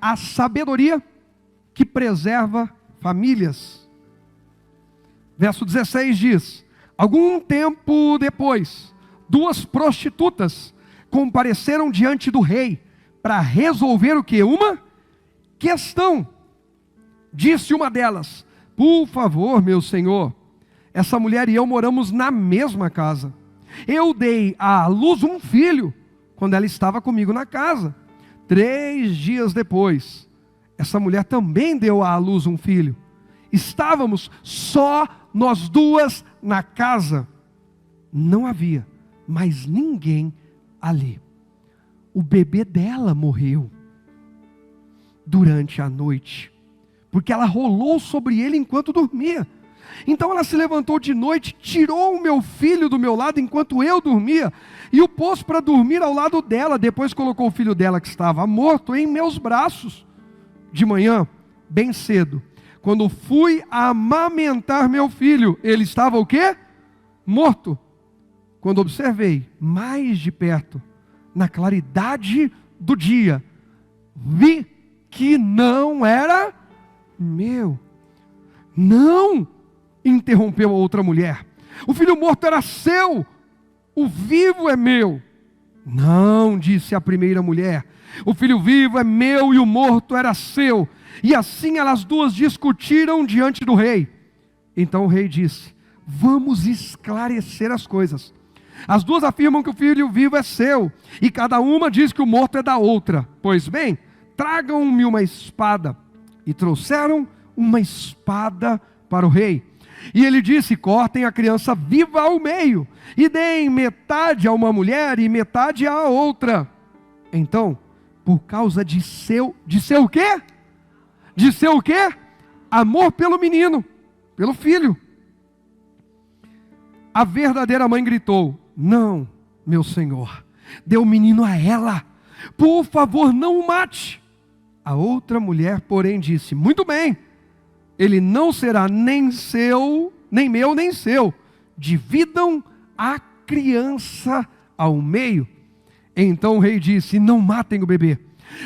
a sabedoria que preserva famílias. Verso 16 diz: algum tempo depois, 2 prostitutas compareceram diante do rei para resolver o quê? Uma questão. Disse uma delas: por favor, meu senhor, essa mulher e eu moramos na mesma casa. Eu dei à luz um filho quando ela estava comigo na casa. 3 dias depois, essa mulher também deu à luz um filho. Estávamos só nós duas na casa. Não havia mais ninguém ali. O bebê dela morreu durante a noite, porque ela rolou sobre ele enquanto dormia. Então ela se levantou de noite, tirou o meu filho do meu lado enquanto eu dormia, e o pôs para dormir ao lado dela. Depois colocou o filho dela que estava morto em meus braços. De manhã, bem cedo, quando fui amamentar meu filho, ele estava o quê? Morto. Quando observei mais de perto, na claridade do dia, vi que não era meu. Não, interrompeu a outra mulher. O filho morto era seu, o vivo é meu. Não, disse a primeira mulher, o filho vivo é meu e o morto era seu. E assim elas duas discutiram diante do rei. Então o rei disse: vamos esclarecer as coisas. As duas afirmam que o filho vivo é seu, e cada uma diz que o morto é da outra. Pois bem, tragam-me uma espada. E trouxeram uma espada para o rei. E ele disse: cortem a criança viva ao meio, e deem metade a uma mulher e metade à outra. Então, por causa de seu o quê? De seu o quê? Amor pelo menino, pelo filho. A verdadeira mãe gritou: não, meu senhor, dê o menino a ela, por favor, não o mate. A outra mulher, porém, disse: muito bem, ele não será nem seu, nem meu, nem seu. Dividam a criança ao meio. Então o rei disse: não matem o bebê.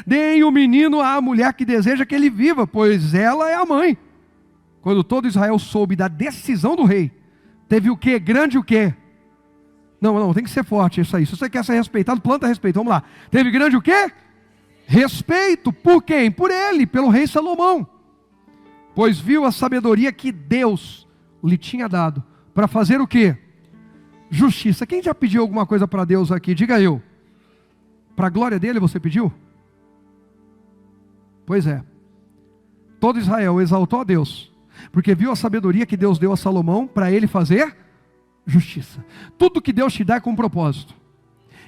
Deem o menino à mulher que deseja que ele viva, pois ela é a mãe. Quando todo Israel soube da decisão do rei, teve o quê? Grande o quê? Não, tem que ser forte isso aí. Se você quer ser respeitado, planta respeito. Vamos lá. Teve grande o quê? Respeito. Por quem? Por ele, pelo rei Salomão. Pois viu a sabedoria que Deus lhe tinha dado para fazer o quê? Justiça. Quem já pediu alguma coisa para Deus aqui? Diga eu. Para a glória dele você pediu? Pois é. Todo Israel exaltou a Deus, porque viu a sabedoria que Deus deu a Salomão para ele fazer justiça. Tudo que Deus te dá é com propósito.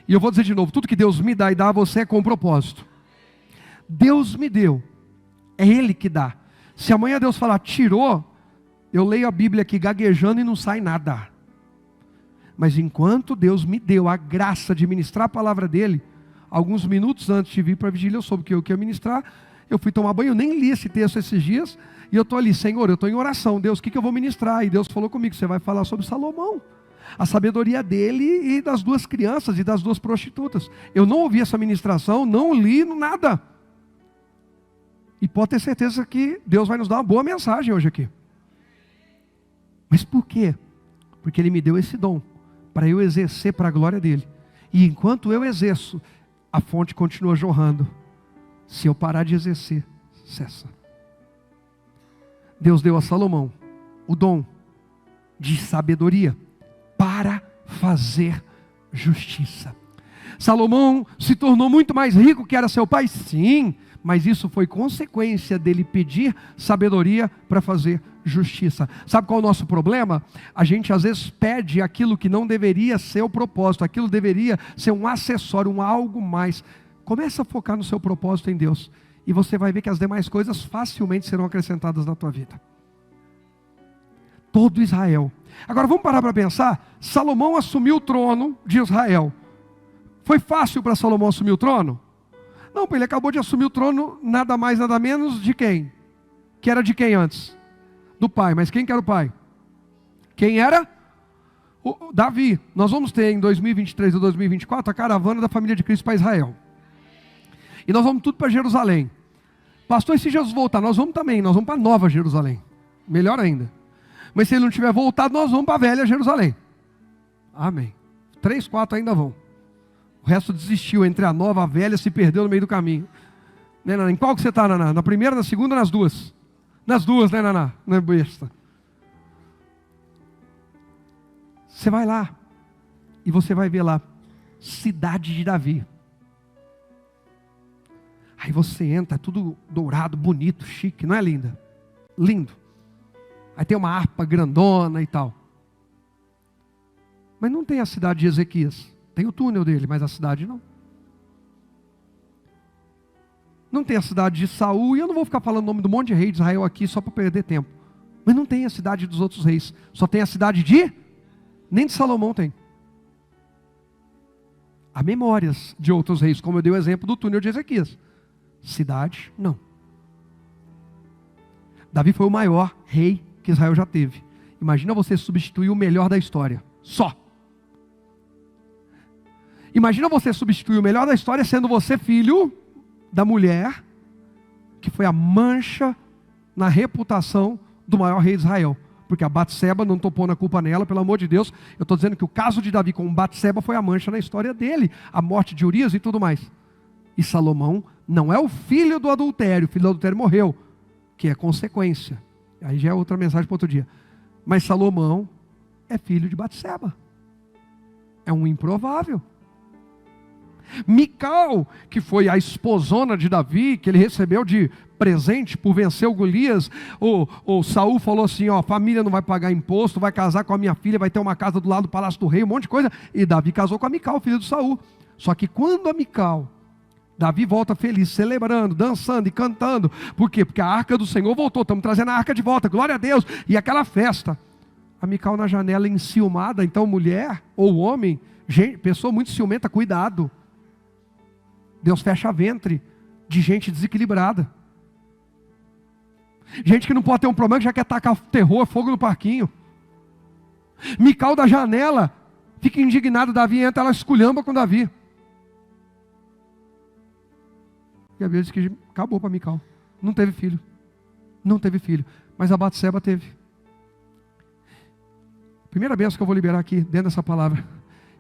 E eu vou dizer de novo, tudo que Deus me dá e dá a você é com propósito. Deus me deu, é Ele que dá. Se amanhã Deus falar, tirou, eu leio a Bíblia aqui gaguejando e não sai nada. Mas enquanto Deus me deu a graça de ministrar a palavra dEle, alguns minutos antes de vir para a vigília, eu soube que eu ia ministrar, eu fui tomar banho, eu nem li esse texto esses dias, e eu estou ali: Senhor, eu estou em oração, Deus, o que eu vou ministrar? E Deus falou comigo: você vai falar sobre Salomão, a sabedoria dele e das 2 crianças e das 2 prostitutas. Eu não ouvi essa ministração, não li nada. E pode ter certeza que Deus vai nos dar uma boa mensagem hoje aqui. Mas por quê? Porque Ele me deu esse dom, para eu exercer para a glória dEle. E enquanto eu exerço, a fonte continua jorrando. Se eu parar de exercer, cessa. Deus deu a Salomão o dom de sabedoria para fazer justiça. Salomão se tornou muito mais rico que era seu pai? Sim, mas isso foi consequência dele pedir sabedoria para fazer justiça. Sabe qual é o nosso problema? A gente às vezes pede aquilo que não deveria ser o propósito, aquilo deveria ser um acessório, um algo mais. Começa a focar no seu propósito em Deus, e você vai ver que as demais coisas facilmente serão acrescentadas na tua vida. Todo Israel. Agora vamos parar para pensar. Salomão assumiu o trono de Israel. Foi fácil para Salomão assumir o trono? Não, ele acabou de assumir o trono, nada mais, nada menos de quem? Que era de quem antes? Do pai. Mas quem que era o pai? Quem era? O Davi. Nós vamos ter em 2023 ou 2024 a caravana da família de Cristo para Israel. E nós vamos tudo para Jerusalém. Pastor, e se Jesus voltar? Nós vamos também, nós vamos para Nova Jerusalém. Melhor ainda. Mas se ele não tiver voltado, nós vamos para a Velha Jerusalém. Amém. 3, 4 ainda vão. O resto desistiu entre a nova e a velha, se perdeu no meio do caminho. Né, Naná? Em qual que você está, Naná? Na primeira, na segunda ou nas duas? Nas duas, né, Naná? Não é besta. Você vai lá e você vai ver lá, cidade de Davi. Aí você entra, tudo dourado, bonito, chique, não é linda? Lindo. Aí tem uma harpa grandona e tal. Mas não tem a cidade de Ezequias. Tem o túnel dele, mas a cidade não. Não tem a cidade de Saul, e eu não vou ficar falando o nome do monte de rei de Israel aqui só para perder tempo. Mas não tem a cidade dos outros reis. Só tem a cidade de... Nem de Salomão tem. Há memórias de outros reis, como eu dei o exemplo do túnel de Ezequias. Cidade, não. Davi foi o maior rei que Israel já teve. Imagina você substituir o melhor da história. Só. Imagina você substituir o melhor da história sendo você filho da mulher que foi a mancha na reputação do maior rei de Israel. Porque a Batseba, não estou pondo a culpa nela, pelo amor de Deus. Eu estou dizendo que o caso de Davi com Batseba foi a mancha na história dele. A morte de Urias e tudo mais. E Salomão não é o filho do adultério. O filho do adultério morreu. Que é consequência. Aí já é outra mensagem para outro dia. Mas Salomão é filho de Batseba. É um improvável. Mical, que foi a esposona de Davi, que ele recebeu de presente por vencer o Golias, o Saul falou assim, ó, a família não vai pagar imposto, vai casar com a minha filha, vai ter uma casa do lado do palácio do rei, um monte de coisa, e Davi casou com a Mical, filha do Saul. Só que quando a Mical, Davi volta feliz, celebrando, dançando e cantando, por quê? Porque a arca do Senhor voltou, estamos trazendo a arca de volta, glória a Deus, e aquela festa, a Mical na janela enciumada, então mulher ou homem, gente, pessoa muito ciumenta, cuidado, Deus fecha ventre de gente desequilibrada. Gente que não pode ter um problema, que já quer tacar terror, fogo no parquinho. Mical da janela, fica indignado, Davi entra, ela esculhamba com Davi. E a Bíblia diz que acabou para Mical. Não teve filho. Não teve filho. Mas a Batseba teve. Primeira bênção que eu vou liberar aqui, dentro dessa palavra.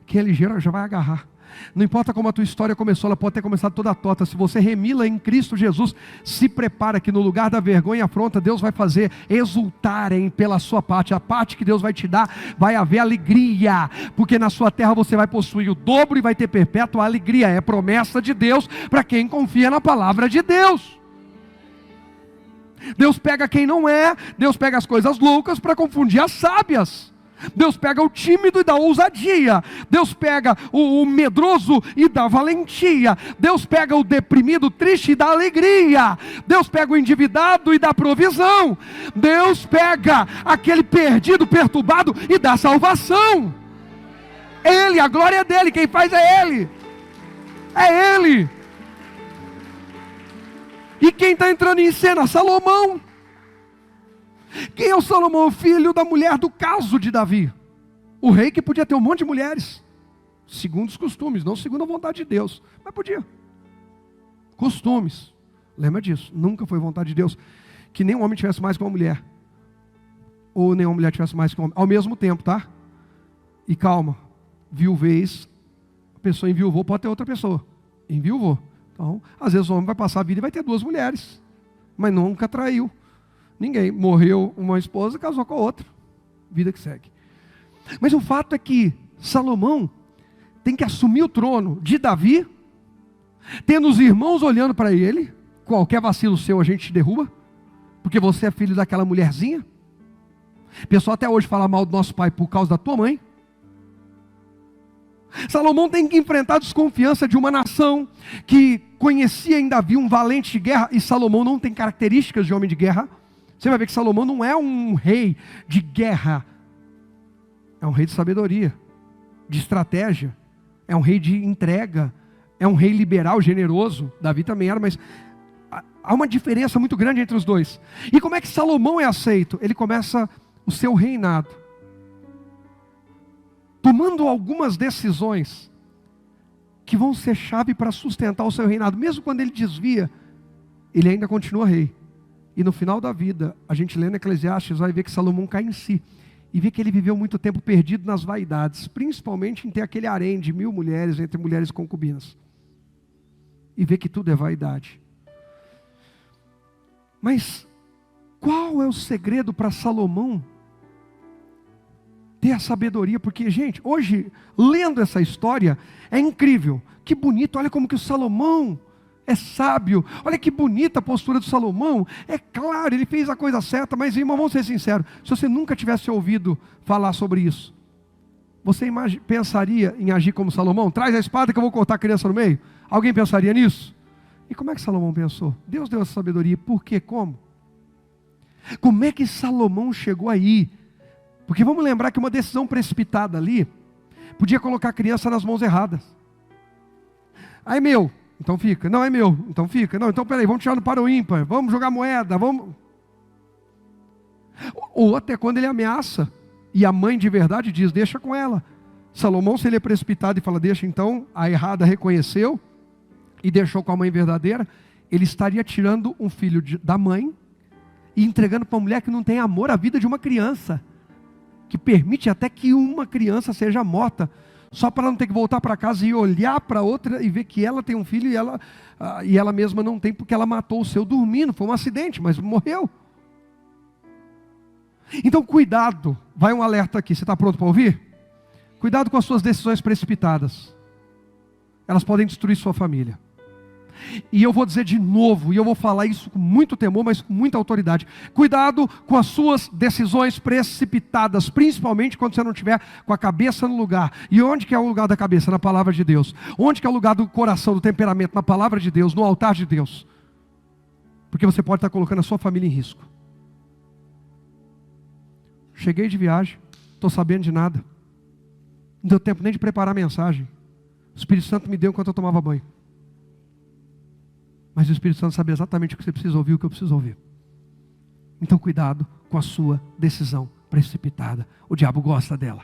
Quem é ligeiro já vai agarrar. Não importa como a tua história começou, ela pode ter começado toda torta. Se você remila em Cristo Jesus, se prepara que no lugar da vergonha e afronta, Deus vai fazer exultarem pela sua parte. A parte que Deus vai te dar, vai haver alegria. Porque na sua terra você vai possuir o dobro e vai ter perpétua alegria. É promessa de Deus para quem confia na palavra de Deus. Deus pega quem não é, Deus pega as coisas loucas para confundir as sábias. Deus pega o tímido e dá ousadia. Deus pega o medroso e dá valentia. Deus pega o deprimido, triste e dá alegria. Deus pega o endividado e dá provisão. Deus pega aquele perdido, perturbado e dá salvação. Ele, a glória é dele, quem faz é Ele. É Ele. E quem está entrando em cena? Salomão. Quem é o Salomão? Filho da mulher do caso de Davi. O rei que podia ter um monte de mulheres. Segundo os costumes, não segundo a vontade de Deus. Mas podia. Costumes. Lembra disso. Nunca foi vontade de Deus que nenhum homem tivesse mais que uma mulher. Ou nenhuma mulher tivesse mais que um homem. Ao mesmo tempo, tá? E calma. Viuvez. A pessoa enviuvou, pode ter outra pessoa. Enviuvou. Então, às vezes o homem vai passar a vida e vai ter 2 mulheres. Mas nunca traiu ninguém. Morreu uma esposa, casou com a outra. Vida que segue. Mas o fato é que Salomão tem que assumir o trono de Davi, tendo os irmãos olhando para ele. Qualquer vacilo seu a gente derruba, porque você é filho daquela mulherzinha. O pessoal até hoje fala mal do nosso pai por causa da tua mãe. Salomão tem que enfrentar a desconfiança de uma nação que conhecia em Davi um valente de guerra, e Salomão não tem características de homem de guerra. Você vai ver que Salomão não é um rei de guerra, é um rei de sabedoria, de estratégia, é um rei de entrega, é um rei liberal, generoso. Davi também era, mas há uma diferença muito grande entre os dois. E como é que Salomão é aceito? Ele começa o seu reinado tomando algumas decisões que vão ser chave para sustentar o seu reinado, mesmo quando ele desvia ele ainda continua rei. E no final da vida, a gente lendo Eclesiastes, vai ver que Salomão cai em si. E vê que ele viveu muito tempo perdido nas vaidades, principalmente em ter aquele harém de 1000 mulheres, entre mulheres concubinas. E vê que tudo é vaidade. Mas qual é o segredo para Salomão ter a sabedoria? Porque, gente, hoje, lendo essa história, é incrível. Que bonito, olha como que o Salomão é sábio. Olha que bonita a postura do Salomão. É claro, ele fez a coisa certa, mas, irmão, vamos ser sinceros. Se você nunca tivesse ouvido falar sobre isso, você pensaria em agir como Salomão? Traz a espada que eu vou cortar a criança no meio. Alguém pensaria nisso? E como é que Salomão pensou? Deus deu essa sabedoria. Por quê? Como? Como é que Salomão chegou aí? Porque vamos lembrar que uma decisão precipitada ali podia colocar a criança nas mãos erradas. Aí, meu, então fica. Não, é meu, então fica. Não, então peraí, vamos tirar no par ou ímpar. Vamos jogar moeda, vamos... Ou até quando ele ameaça. E a mãe de verdade diz, deixa com ela. Salomão, se ele é precipitado e fala, deixa, então a errada reconheceu e deixou com a mãe verdadeira, ele estaria tirando um filho da mãe e entregando para uma mulher que não tem amor à vida de uma criança, que permite até que uma criança seja morta, só para não ter que voltar para casa e olhar para outra e ver que ela tem um filho e ela mesma não tem, porque ela matou o seu dormindo. Foi um acidente, mas morreu. Então cuidado, vai um alerta aqui, você está pronto para ouvir? Cuidado com as suas decisões precipitadas, elas podem destruir sua família. E eu vou dizer de novo, e eu vou falar isso com muito temor, mas com muita autoridade. Cuidado com as suas decisões precipitadas, principalmente quando você não estiver com a cabeça no lugar. E onde que é o lugar da cabeça? Na palavra de Deus. Onde que é o lugar do coração, do temperamento? Na palavra de Deus, no altar de Deus. Porque você pode estar colocando a sua família em risco. Cheguei de viagem, estou sabendo de nada. Não deu tempo nem de preparar a mensagem. O Espírito Santo me deu enquanto eu tomava banho. Mas o Espírito Santo sabe exatamente o que você precisa ouvir, o que eu preciso ouvir. Então cuidado com a sua decisão precipitada. O diabo gosta dela.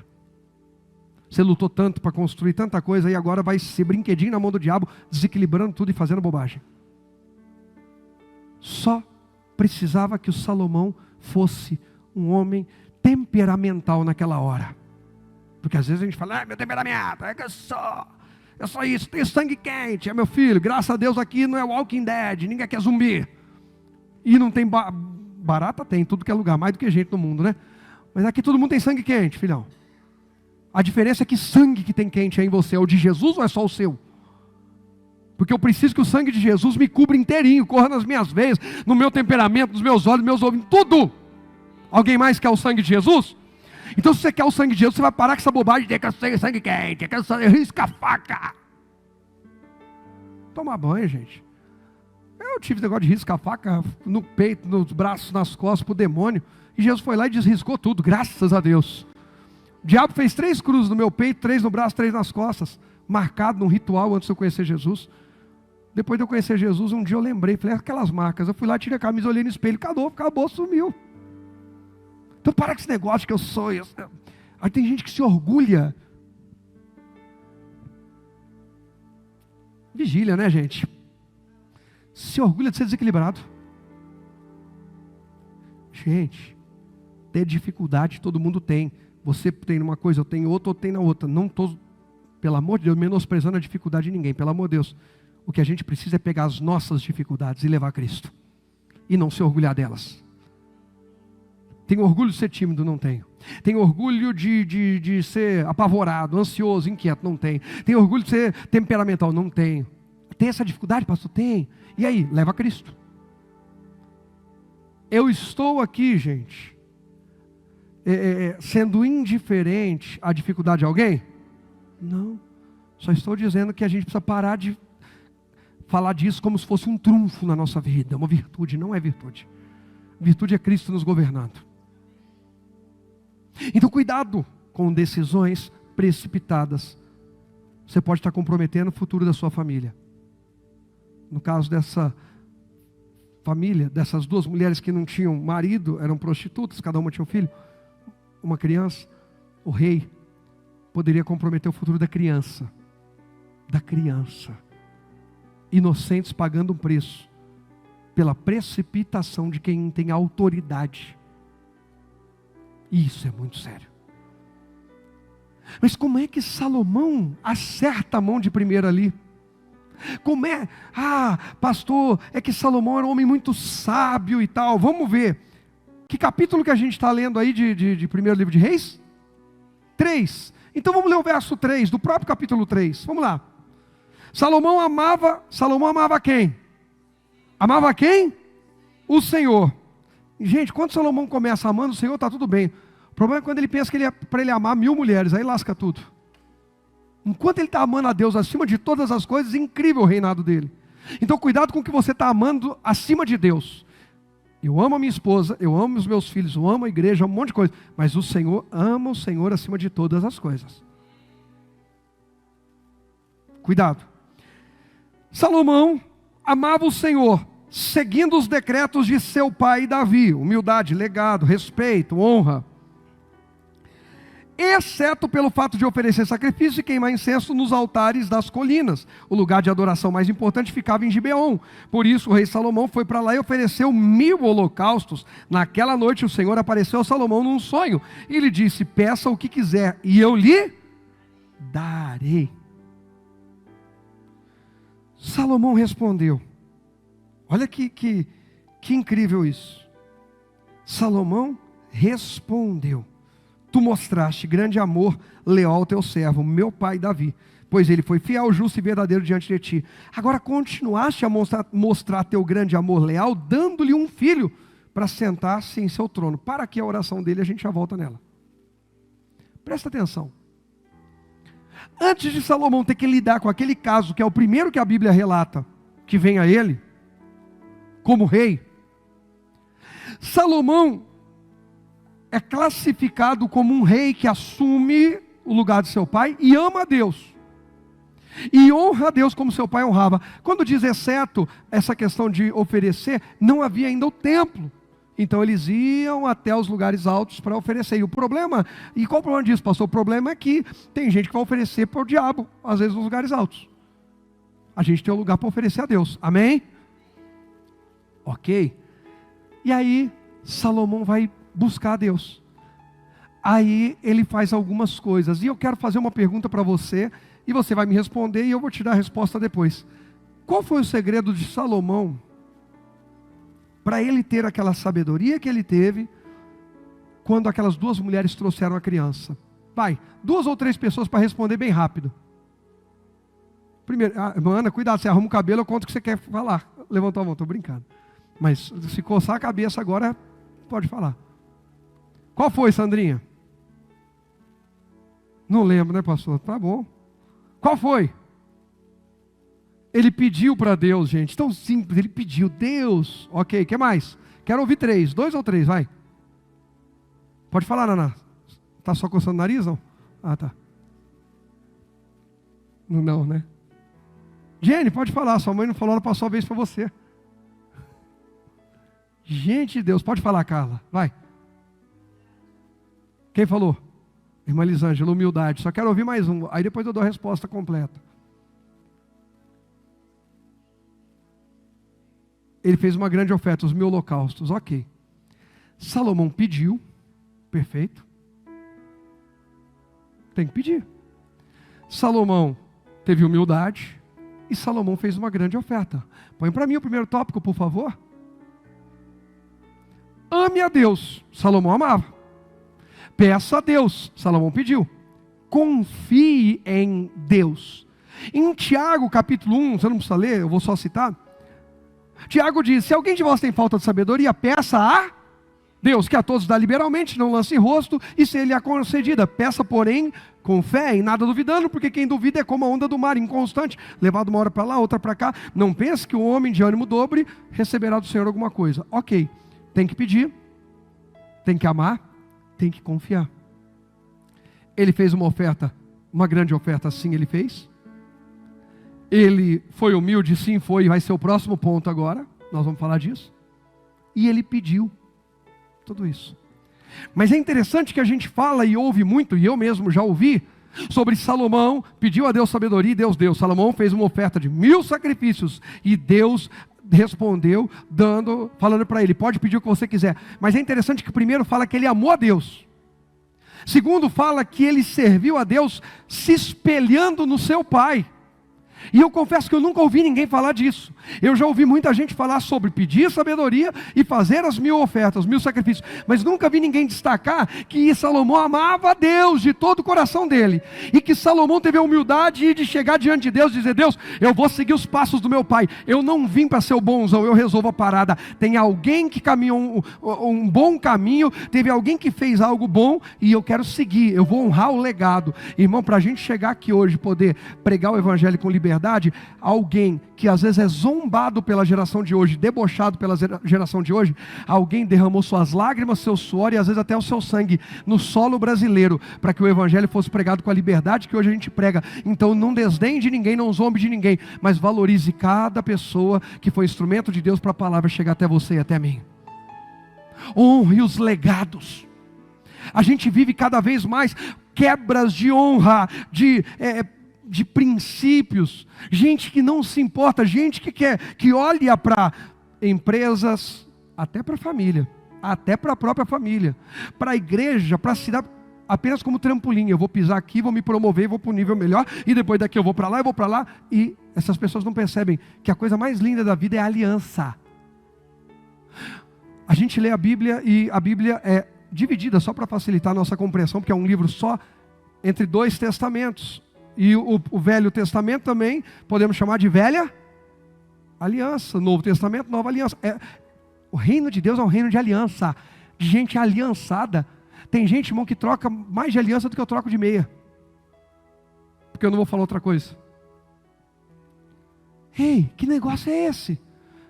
Você lutou tanto para construir tanta coisa e agora vai ser brinquedinho na mão do diabo, desequilibrando tudo e fazendo bobagem. Só precisava que o Salomão fosse um homem temperamental naquela hora. Porque às vezes a gente fala, meu temperamento, é que eu sou isso, tenho sangue quente, é meu filho, graças a Deus aqui não é Walking Dead, ninguém quer zumbi. E não tem barata, tem, tudo que é lugar, mais do que gente no mundo, né? Mas aqui todo mundo tem sangue quente, filhão. A diferença é que sangue que tem quente é em você, é o de Jesus ou é só o seu? Porque eu preciso que o sangue de Jesus me cubra inteirinho, corra nas minhas veias, no meu temperamento, nos meus olhos, nos meus ouvidos, tudo. Alguém mais quer o sangue de Jesus? Então se você quer o sangue de Jesus, você vai parar com essa bobagem de que eu tenho sangue quente, que eu risco a faca. Toma banho, gente. Eu tive negócio de riscar a faca no peito, nos braços, nas costas para o demônio. E Jesus foi lá e desriscou tudo, graças a Deus. O diabo fez 3 cruzes no meu peito, 3 no braço, 3 nas costas. Marcado num ritual antes de eu conhecer Jesus. Depois de eu conhecer Jesus, um dia eu lembrei, falei, aquelas marcas. Eu fui lá, tirei a camisa, olhei no espelho, acabou, sumiu. Então para com esse negócio que eu sou. Aí tem gente que se orgulha. Vigília, né, gente? Se orgulha de ser desequilibrado. Gente, ter dificuldade todo mundo tem. Você tem numa coisa, eu tenho outra, eu tenho na outra. Não estou, pelo amor de Deus, menosprezando a dificuldade de ninguém. Pelo amor de Deus. O que a gente precisa é pegar as nossas dificuldades e levar a Cristo. E não se orgulhar delas. Tenho orgulho de ser tímido? Não tenho. Tenho orgulho de ser apavorado, ansioso, inquieto? Não tenho. Tenho orgulho de ser temperamental? Não tenho. Tem essa dificuldade, pastor? Tem. E aí? Leva a Cristo. Eu estou aqui, gente, sendo indiferente à dificuldade de alguém? Não. Só estou dizendo que a gente precisa parar de falar disso como se fosse um trunfo na nossa vida. Uma virtude, não é virtude. Virtude é Cristo nos governando. Então cuidado com decisões precipitadas. Você pode estar comprometendo o futuro da sua família. No caso dessa família, dessas 2 mulheres que não tinham marido, eram prostitutas, cada uma tinha um filho, uma criança, o rei poderia comprometer o futuro da criança. Da criança. Inocentes pagando um preço pela precipitação de quem tem autoridade. Isso é muito sério. Mas como é que Salomão acerta a mão de primeira ali? Como é? Pastor, é que Salomão era um homem muito sábio e tal. Vamos ver. Que capítulo que a gente está lendo aí de primeiro livro de Reis? 3. Então vamos ler o verso 3, do próprio capítulo 3. Vamos lá. Salomão amava quem? Amava quem? O Senhor. Gente, quando Salomão começa amando o Senhor, está tudo bem. O problema é quando ele pensa que para ele amar 1000 mulheres, aí lasca tudo. Enquanto ele está amando a Deus acima de todas as coisas, incrível o reinado dele. Então cuidado com o que você está amando acima de Deus. Eu amo a minha esposa, eu amo os meus filhos, eu amo a igreja, amo um monte de coisa. Mas o Senhor ama o Senhor acima de todas as coisas. Cuidado. Salomão amava o Senhor, seguindo os decretos de seu pai Davi. Humildade, legado, respeito, honra. Exceto pelo fato de oferecer sacrifício e queimar incenso nos altares das colinas. O lugar de adoração mais importante ficava em Gibeon. Por isso o rei Salomão foi para lá e ofereceu 1000 holocaustos. Naquela noite o Senhor apareceu a Salomão num sonho e lhe disse: peça o que quiser e eu lhe darei. Salomão respondeu. Olha que incrível isso. Salomão respondeu: tu mostraste grande amor leal ao teu servo, meu pai Davi, pois ele foi fiel, justo e verdadeiro diante de ti. Agora continuaste a mostrar teu grande amor leal, dando-lhe um filho para sentar-se em seu trono. Para aqui a oração dele, a gente já volta nela. Presta atenção. Antes de Salomão ter que lidar com aquele caso, que é o primeiro que a Bíblia relata, que vem a ele, como rei, Salomão é classificado como um rei que assume o lugar de seu pai e ama a Deus. E honra a Deus como seu pai honrava. Quando diz exceto essa questão de oferecer, não havia ainda o templo. Então eles iam até os lugares altos para oferecer. E o problema, e qual o problema disso, pastor? O problema é que tem gente que vai oferecer para o diabo, às vezes nos lugares altos. A gente tem um lugar para oferecer a Deus. Amém? Ok. E aí, Salomão vai buscar a Deus. Aí ele faz algumas coisas. E eu quero fazer uma pergunta para você, e você vai me responder, e eu vou te dar a resposta depois. Qual foi o segredo de Salomão para ele ter aquela sabedoria que ele teve quando aquelas 2 mulheres trouxeram a criança? Vai, 2 ou 3 pessoas para responder bem rápido. Primeiro, Ana, cuidado, você arruma o cabelo, eu conto o que você quer falar. Levantou a mão, estou brincando. Mas se coçar a cabeça agora, pode falar. Qual foi, Sandrinha? Não lembro, né, pastor? Tá bom. Qual foi? Ele pediu para Deus, gente. Tão simples, ele pediu. Deus. Ok, o que mais? Quero ouvir 3. 2 ou 3, vai. Pode falar, Naná. Tá só coçando o nariz, não? Ah, tá. Não, né? Jenny, pode falar. Sua mãe não falou, ela passou a vez para você. Gente de Deus, pode falar, Carla. Vai. Quem falou? Irmã Lisângela, humildade. Só quero ouvir mais um. Aí depois eu dou a resposta completa. Ele fez uma grande oferta, os 1000 holocaustos. Ok. Salomão pediu. Perfeito. Tem que pedir. Salomão teve humildade. E Salomão fez uma grande oferta. Põe para mim o primeiro tópico, por favor. Ame a Deus. Salomão amava. Peça a Deus. Salomão pediu. Confie em Deus. Em Tiago, capítulo 1, você não precisa ler, eu vou só citar. Tiago diz: se alguém de vós tem falta de sabedoria, peça a Deus, que a todos dá liberalmente, não lance rosto, e se ele é concedida. Peça, porém, com fé e nada duvidando, porque quem duvida é como a onda do mar, inconstante, levado uma hora para lá, outra para cá. Não pense que o homem de ânimo dobre receberá do Senhor alguma coisa. Ok, tem que pedir, tem que amar, tem que confiar. Ele fez uma oferta, uma grande oferta, sim, ele fez. Ele foi humilde, sim, foi, vai ser o próximo ponto agora, nós vamos falar disso. E ele pediu tudo isso. Mas é interessante que a gente fala e ouve muito, e eu mesmo já ouvi, sobre Salomão, pediu a Deus sabedoria e Deus deu. Salomão fez uma oferta de 1000 sacrifícios, e Deus respondeu, falando para ele, pode pedir o que você quiser. Mas é interessante que primeiro fala que ele amou a Deus. Segundo, fala que ele serviu a Deus se espelhando no seu pai. E eu confesso que eu nunca ouvi ninguém falar disso. Eu já ouvi muita gente falar sobre pedir sabedoria e fazer as 1000 ofertas, 1000 sacrifícios. Mas nunca vi ninguém destacar que Salomão amava a Deus de todo o coração dele. E que Salomão teve a humildade de chegar diante de Deus e dizer, Deus, eu vou seguir os passos do meu pai. Eu não vim para ser o bonzão, eu resolvo a parada. Tem alguém que caminhou um bom caminho, teve alguém que fez algo bom e eu quero seguir, eu vou honrar o legado. Irmão, para a gente chegar aqui hoje, poder pregar o evangelho com liberdade, alguém que às vezes é zombado pela geração de hoje, debochado pela geração de hoje, alguém derramou suas lágrimas, seu suor e às vezes até o seu sangue no solo brasileiro, para que o evangelho fosse pregado com a liberdade que hoje a gente prega. Então não desdenhe de ninguém, não zombe de ninguém, mas valorize cada pessoa que foi instrumento de Deus para a palavra chegar até você e até mim. Honre os legados. A gente vive cada vez mais quebras de honra, de princípios, gente que não se importa, gente que olha para empresas, até para a família, até para a própria família, para a igreja, para a cidade, apenas como trampolim. Eu vou pisar aqui, vou me promover, vou para um nível melhor, e depois daqui eu vou para lá, e essas pessoas não percebem que a coisa mais linda da vida é a aliança. A gente lê a Bíblia, e a Bíblia é dividida, só para facilitar a nossa compreensão, porque é um livro só, entre 2 testamentos. E o Velho Testamento também podemos chamar de Velha Aliança. Novo Testamento, Nova Aliança. O reino de Deus é um reino de aliança, de gente aliançada. Tem gente, irmão, que troca mais de aliança do que eu troco de meia. Porque eu não vou falar outra coisa. Ei, que negócio é esse?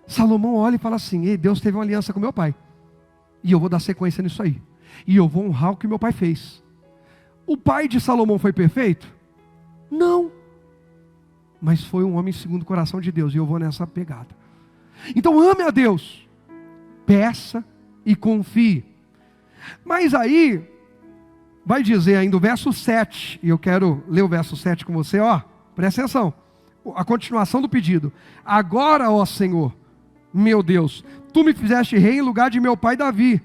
Salomão olha e fala assim, ei, Deus teve uma aliança com meu pai. E eu vou dar sequência nisso aí. E eu vou honrar o que meu pai fez. O pai de Salomão foi perfeito? Não, mas foi um homem segundo o coração de Deus, e eu vou nessa pegada. Então ame a Deus, peça e confie. Mas aí, vai dizer ainda o verso 7, e eu quero ler o verso 7 com você, presta atenção, a continuação do pedido. Agora, ó Senhor, meu Deus, tu me fizeste rei em lugar de meu pai Davi,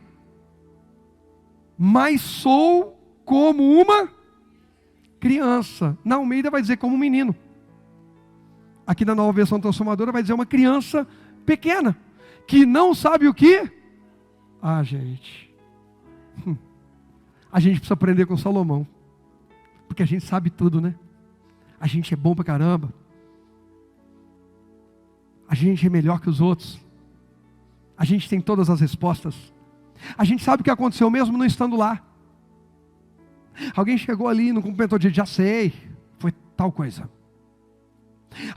mas sou como uma criança. Na Almeida vai dizer como um menino. Aqui na Nova Versão Transformadora vai dizer uma criança pequena, que não sabe o que? Gente. A gente precisa aprender com Salomão. Porque a gente sabe tudo, né? A gente é bom pra caramba. A gente é melhor que os outros. A gente tem todas as respostas. A gente sabe o que aconteceu mesmo não estando lá. Alguém chegou ali no cumprimentou de já sei, foi tal coisa.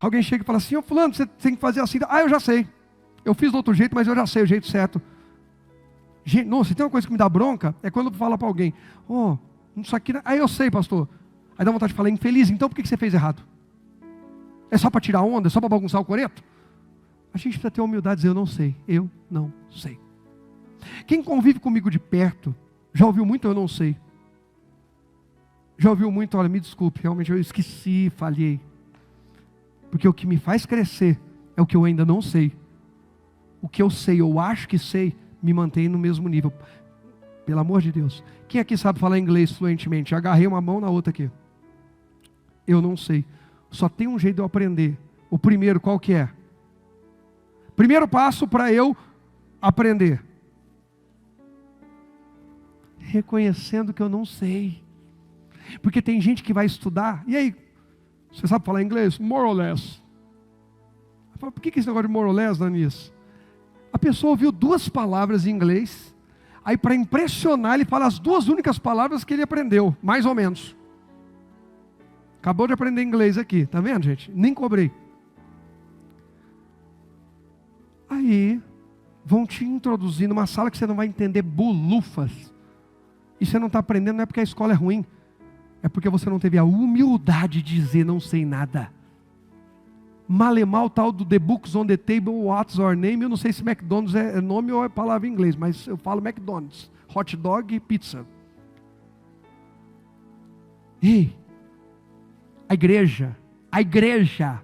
Alguém chega e fala assim, fulano, você tem que fazer assim. Eu já sei. Eu fiz do outro jeito, mas eu já sei o jeito certo. Gente, não, se tem uma coisa que me dá bronca, é quando eu falo para alguém, isso aqui, eu sei, pastor. Aí dá vontade de falar, infeliz, então por que você fez errado? É só para tirar onda? É só para bagunçar o coreto? A gente precisa ter a humildade de dizer, eu não sei. Quem convive comigo de perto, já ouviu muito eu não sei. Já ouviu muito, olha, me desculpe, realmente eu esqueci, falhei. Porque o que me faz crescer é o que eu ainda não sei. O que eu sei, eu acho que sei, me mantém no mesmo nível. Pelo amor de Deus. Quem aqui sabe falar inglês fluentemente? Agarrei uma mão na outra aqui. Eu não sei. Só tem um jeito de eu aprender. O primeiro, qual que é? Primeiro passo para eu aprender. Reconhecendo que eu não sei. Porque tem gente que vai estudar, e aí, você sabe falar inglês? More or less. Eu falo, por que esse negócio de more or less, Danias? A pessoa ouviu 2 palavras em inglês, aí para impressionar, ele fala as 2 únicas palavras que ele aprendeu, mais ou menos. Acabou de aprender inglês aqui, tá vendo, gente? Nem cobrei. Aí, vão te introduzir numa sala que você não vai entender bolufas. E você não está aprendendo, não é porque a escola é ruim. É porque você não teve a humildade de dizer não sei nada. Malemal tal do The Books on the Table, What's Our Name. Eu não sei se McDonald's é nome ou é palavra em inglês, mas eu falo McDonald's. Hot dog e pizza. Ei, a igreja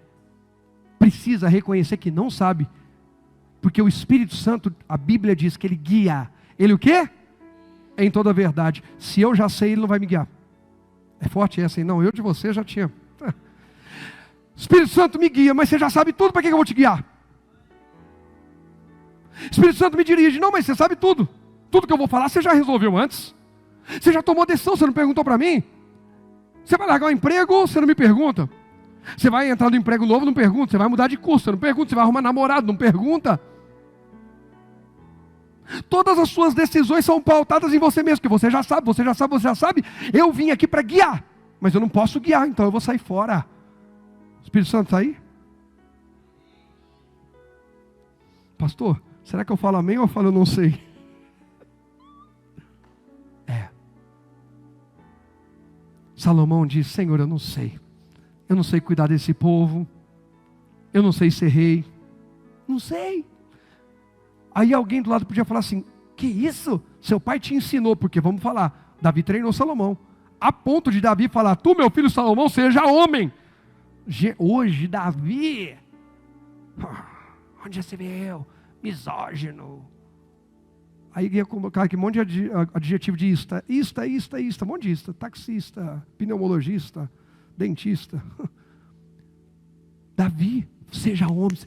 precisa reconhecer que não sabe Porque o Espírito Santo, a Bíblia diz que ele guia. Ele o quê? Em toda a verdade. Se eu já sei, ele não vai me guiar. É forte essa, hein? Não, eu de você já tinha. Espírito Santo me guia, mas você já sabe tudo, para que eu vou te guiar? Espírito Santo me dirige. Não, mas você sabe tudo. Tudo que eu vou falar, você já resolveu antes. Você já tomou decisão, você não perguntou para mim? Você vai largar o emprego, você não me pergunta? Você vai entrar no emprego novo, não pergunta? Você vai mudar de curso, você não pergunta? Você vai arrumar namorado, não pergunta? Todas as suas decisões são pautadas em você mesmo, que você já sabe, você já sabe, você já sabe. Eu vim aqui para guiar, mas eu não posso guiar, então eu vou sair fora. O Espírito Santo está aí? Pastor, será que eu falo amém ou eu falo eu não sei? Salomão diz: Senhor, eu não sei cuidar desse povo, eu não sei ser rei, não sei. Aí alguém do lado podia falar assim: que isso? Seu pai te ensinou, porque vamos falar, Davi treinou Salomão, a ponto de Davi falar: tu, meu filho Salomão, seja homem. Hoje Davi, onde já se viu? Misógino. Aí ia colocar aqui um monte de adjetivo de ista, um monte de ista, taxista, pneumologista, dentista. Davi, seja homem.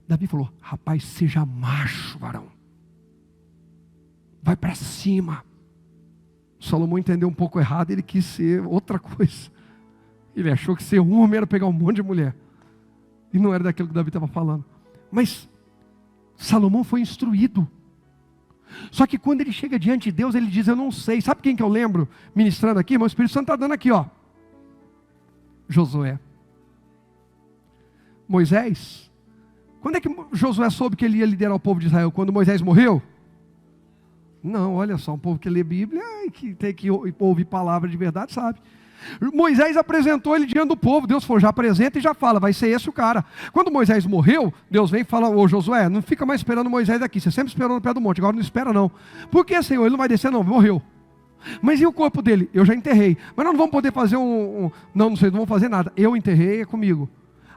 Davi falou: rapaz, seja macho, varão. Vai para cima. Salomão entendeu um pouco errado, ele quis ser outra coisa. Ele achou que ser homem era pegar um monte de mulher. E não era daquilo que Davi estava falando. Mas Salomão foi instruído. Só que quando ele chega diante de Deus, ele diz: eu não sei. Sabe quem que eu lembro ministrando aqui? Meu Espírito Santo está dando aqui, ó. Josué. Moisés. Quando é que Josué soube que ele ia liderar o povo de Israel? Quando Moisés morreu? Não, olha só, um povo que lê Bíblia e que tem que ouvir palavra de verdade, sabe? Moisés apresentou ele diante do povo. Deus falou: já apresenta e já fala, vai ser esse o cara. Quando Moisés morreu, Deus vem e fala: ô Josué, não fica mais esperando Moisés aqui, você sempre esperou no pé do monte, agora não espera não. Por que, Senhor? Ele não vai descer não, morreu. Mas e o corpo dele? Eu já enterrei. Mas nós não vamos poder fazer não sei, não vamos fazer nada. Eu enterrei, é comigo.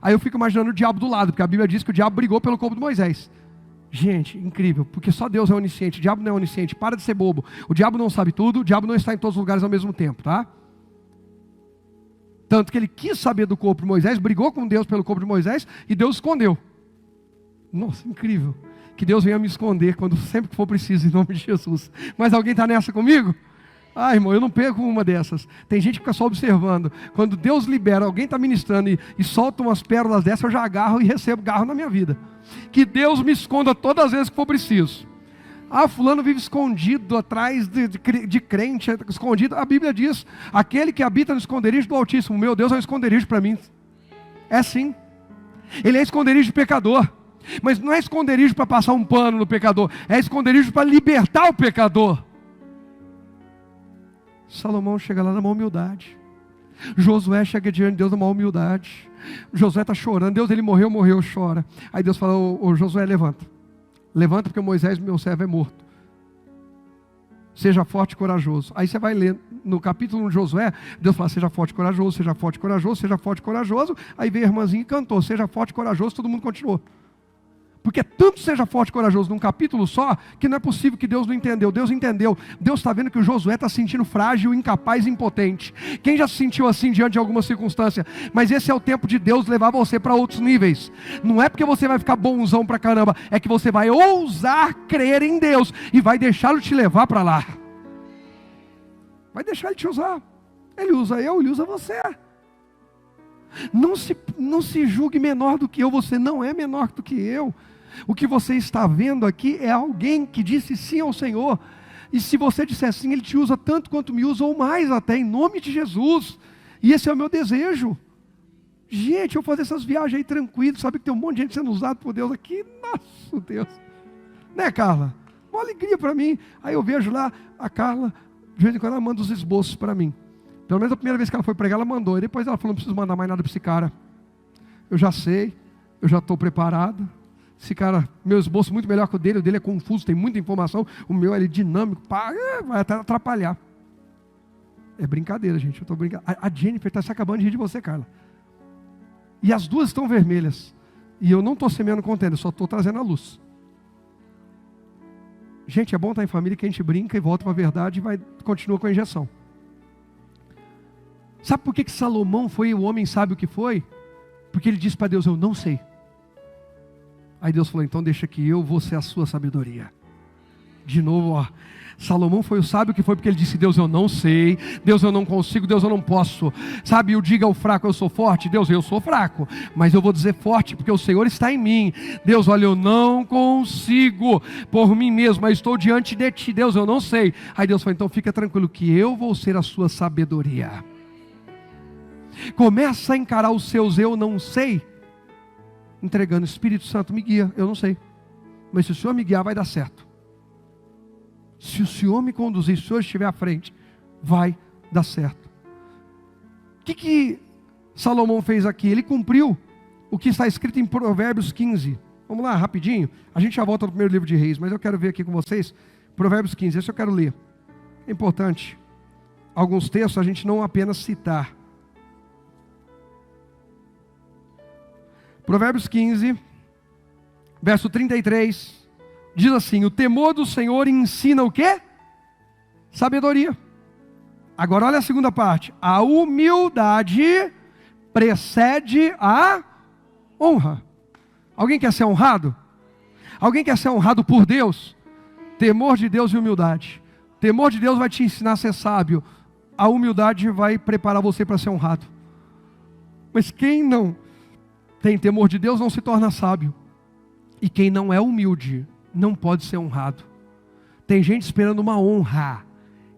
Aí eu fico imaginando o diabo do lado, porque a Bíblia diz que o diabo brigou pelo corpo de Moisés. Gente, incrível, porque só Deus é onisciente, o diabo não é onisciente. Para de ser bobo, o diabo não sabe tudo, o diabo não está em todos os lugares ao mesmo tempo, tá? Tanto que ele quis saber do corpo de Moisés, brigou com Deus pelo corpo de Moisés, e Deus escondeu. Nossa, incrível. Que Deus venha me esconder quando sempre que for preciso, em nome de Jesus. Mas alguém está nessa comigo? Ah, irmão, eu não perco uma dessas. Tem gente que fica só observando. Quando Deus libera, alguém está ministrando e solta umas pérolas dessas, eu já agarro e recebo garro na minha vida. Que Deus me esconda todas as vezes que for preciso. Ah, fulano vive escondido atrás de crente, escondido. A Bíblia diz: aquele que habita no esconderijo do Altíssimo, meu Deus é um esconderijo para mim. É sim. Ele é esconderijo de pecador. Mas não é esconderijo para passar um pano no pecador. É esconderijo para libertar o pecador. Salomão chega lá numa humildade. Josué chega diante de Deus numa humildade. Josué está chorando. Deus, ele morreu, chora. Aí Deus fala: ô Josué, levanta. Levanta, porque Moisés, meu servo, é morto. Seja forte e corajoso. Aí você vai ler no capítulo 1 de Josué, Deus fala: seja forte e corajoso, seja forte e corajoso, seja forte e corajoso. Aí veio a irmãzinha e cantou: seja forte e corajoso, todo mundo continuou. Porque tanto seja forte e corajoso num capítulo só, que não é possível que Deus não entendeu. Deus entendeu. Deus está vendo que o Josué está se sentindo frágil, incapaz e impotente. Quem já se sentiu assim diante de alguma circunstância? Mas esse é o tempo de Deus levar você para outros níveis. Não é porque você vai ficar bonzão pra caramba, é que você vai ousar crer em Deus e vai deixá-lo te levar para lá. Vai deixar ele te usar. Ele usa eu, ele usa você. Não se julgue menor do que eu. Você não é menor do que eu. O que você está vendo aqui é alguém que disse sim ao Senhor. E se você disser sim, Ele te usa tanto quanto me usa, ou mais até, em nome de Jesus. E esse é o meu desejo. Gente, eu vou fazer essas viagens aí tranquilo. Sabe que tem um monte de gente sendo usado por Deus aqui. Nossa, Deus. Né, Carla? Uma alegria para mim. Aí eu vejo lá a Carla, de vez em quando ela manda os esboços para mim. Pelo menos a primeira vez que ela foi pregar, ela mandou. E depois ela falou: não preciso mandar mais nada para esse cara. Eu já sei, eu já estou preparado. Esse cara, meu esboço é muito melhor que o dele é confuso, tem muita informação. O meu é dinâmico, vai até atrapalhar. É brincadeira, gente, eu estou brincando. A Jennifer está se acabando de rir de você, Carla. E as duas estão vermelhas. E eu não estou semeando contenda, eu só estou trazendo a luz. Gente, é bom estar em família que a gente brinca e volta para a verdade e continua com a injeção. Sabe por que Salomão foi o homem sábio que foi? Porque ele disse para Deus, eu não sei. Aí Deus falou, então deixa que eu vou ser a sua sabedoria. De novo, ó. Salomão foi o sábio que foi porque ele disse, Deus, eu não sei, Deus, eu não consigo, Deus, eu não posso. Sabe, o diga ao fraco, eu sou forte. Deus, eu sou fraco, mas eu vou dizer forte, porque o Senhor está em mim. Deus, olha, eu não consigo por mim mesmo, mas estou diante de ti. Deus, eu não sei. Aí Deus falou, então fica tranquilo que eu vou ser a sua sabedoria. Começa a encarar os seus eu não sei, entregando, Espírito Santo me guia, eu não sei, mas se o Senhor me guiar vai dar certo. Se o Senhor me conduzir, se o Senhor estiver à frente, vai dar certo. O que Salomão fez aqui? Ele cumpriu o que está escrito em Provérbios 15. Vamos lá, rapidinho. A gente já volta no primeiro livro de Reis, mas eu quero ver aqui com vocês, Provérbios 15, esse eu quero ler. É importante. Alguns textos a gente não apenas citar. Provérbios 15, verso 33, diz assim, o temor do Senhor ensina o quê? Sabedoria. Agora olha a segunda parte, a humildade precede a honra. Alguém quer ser honrado? Alguém quer ser honrado por Deus? Temor de Deus e humildade. Temor de Deus vai te ensinar a ser sábio, a humildade vai preparar você para ser honrado. Mas quem não tem temor de Deus não se torna sábio. E quem não é humilde não pode ser honrado. Tem gente esperando uma honra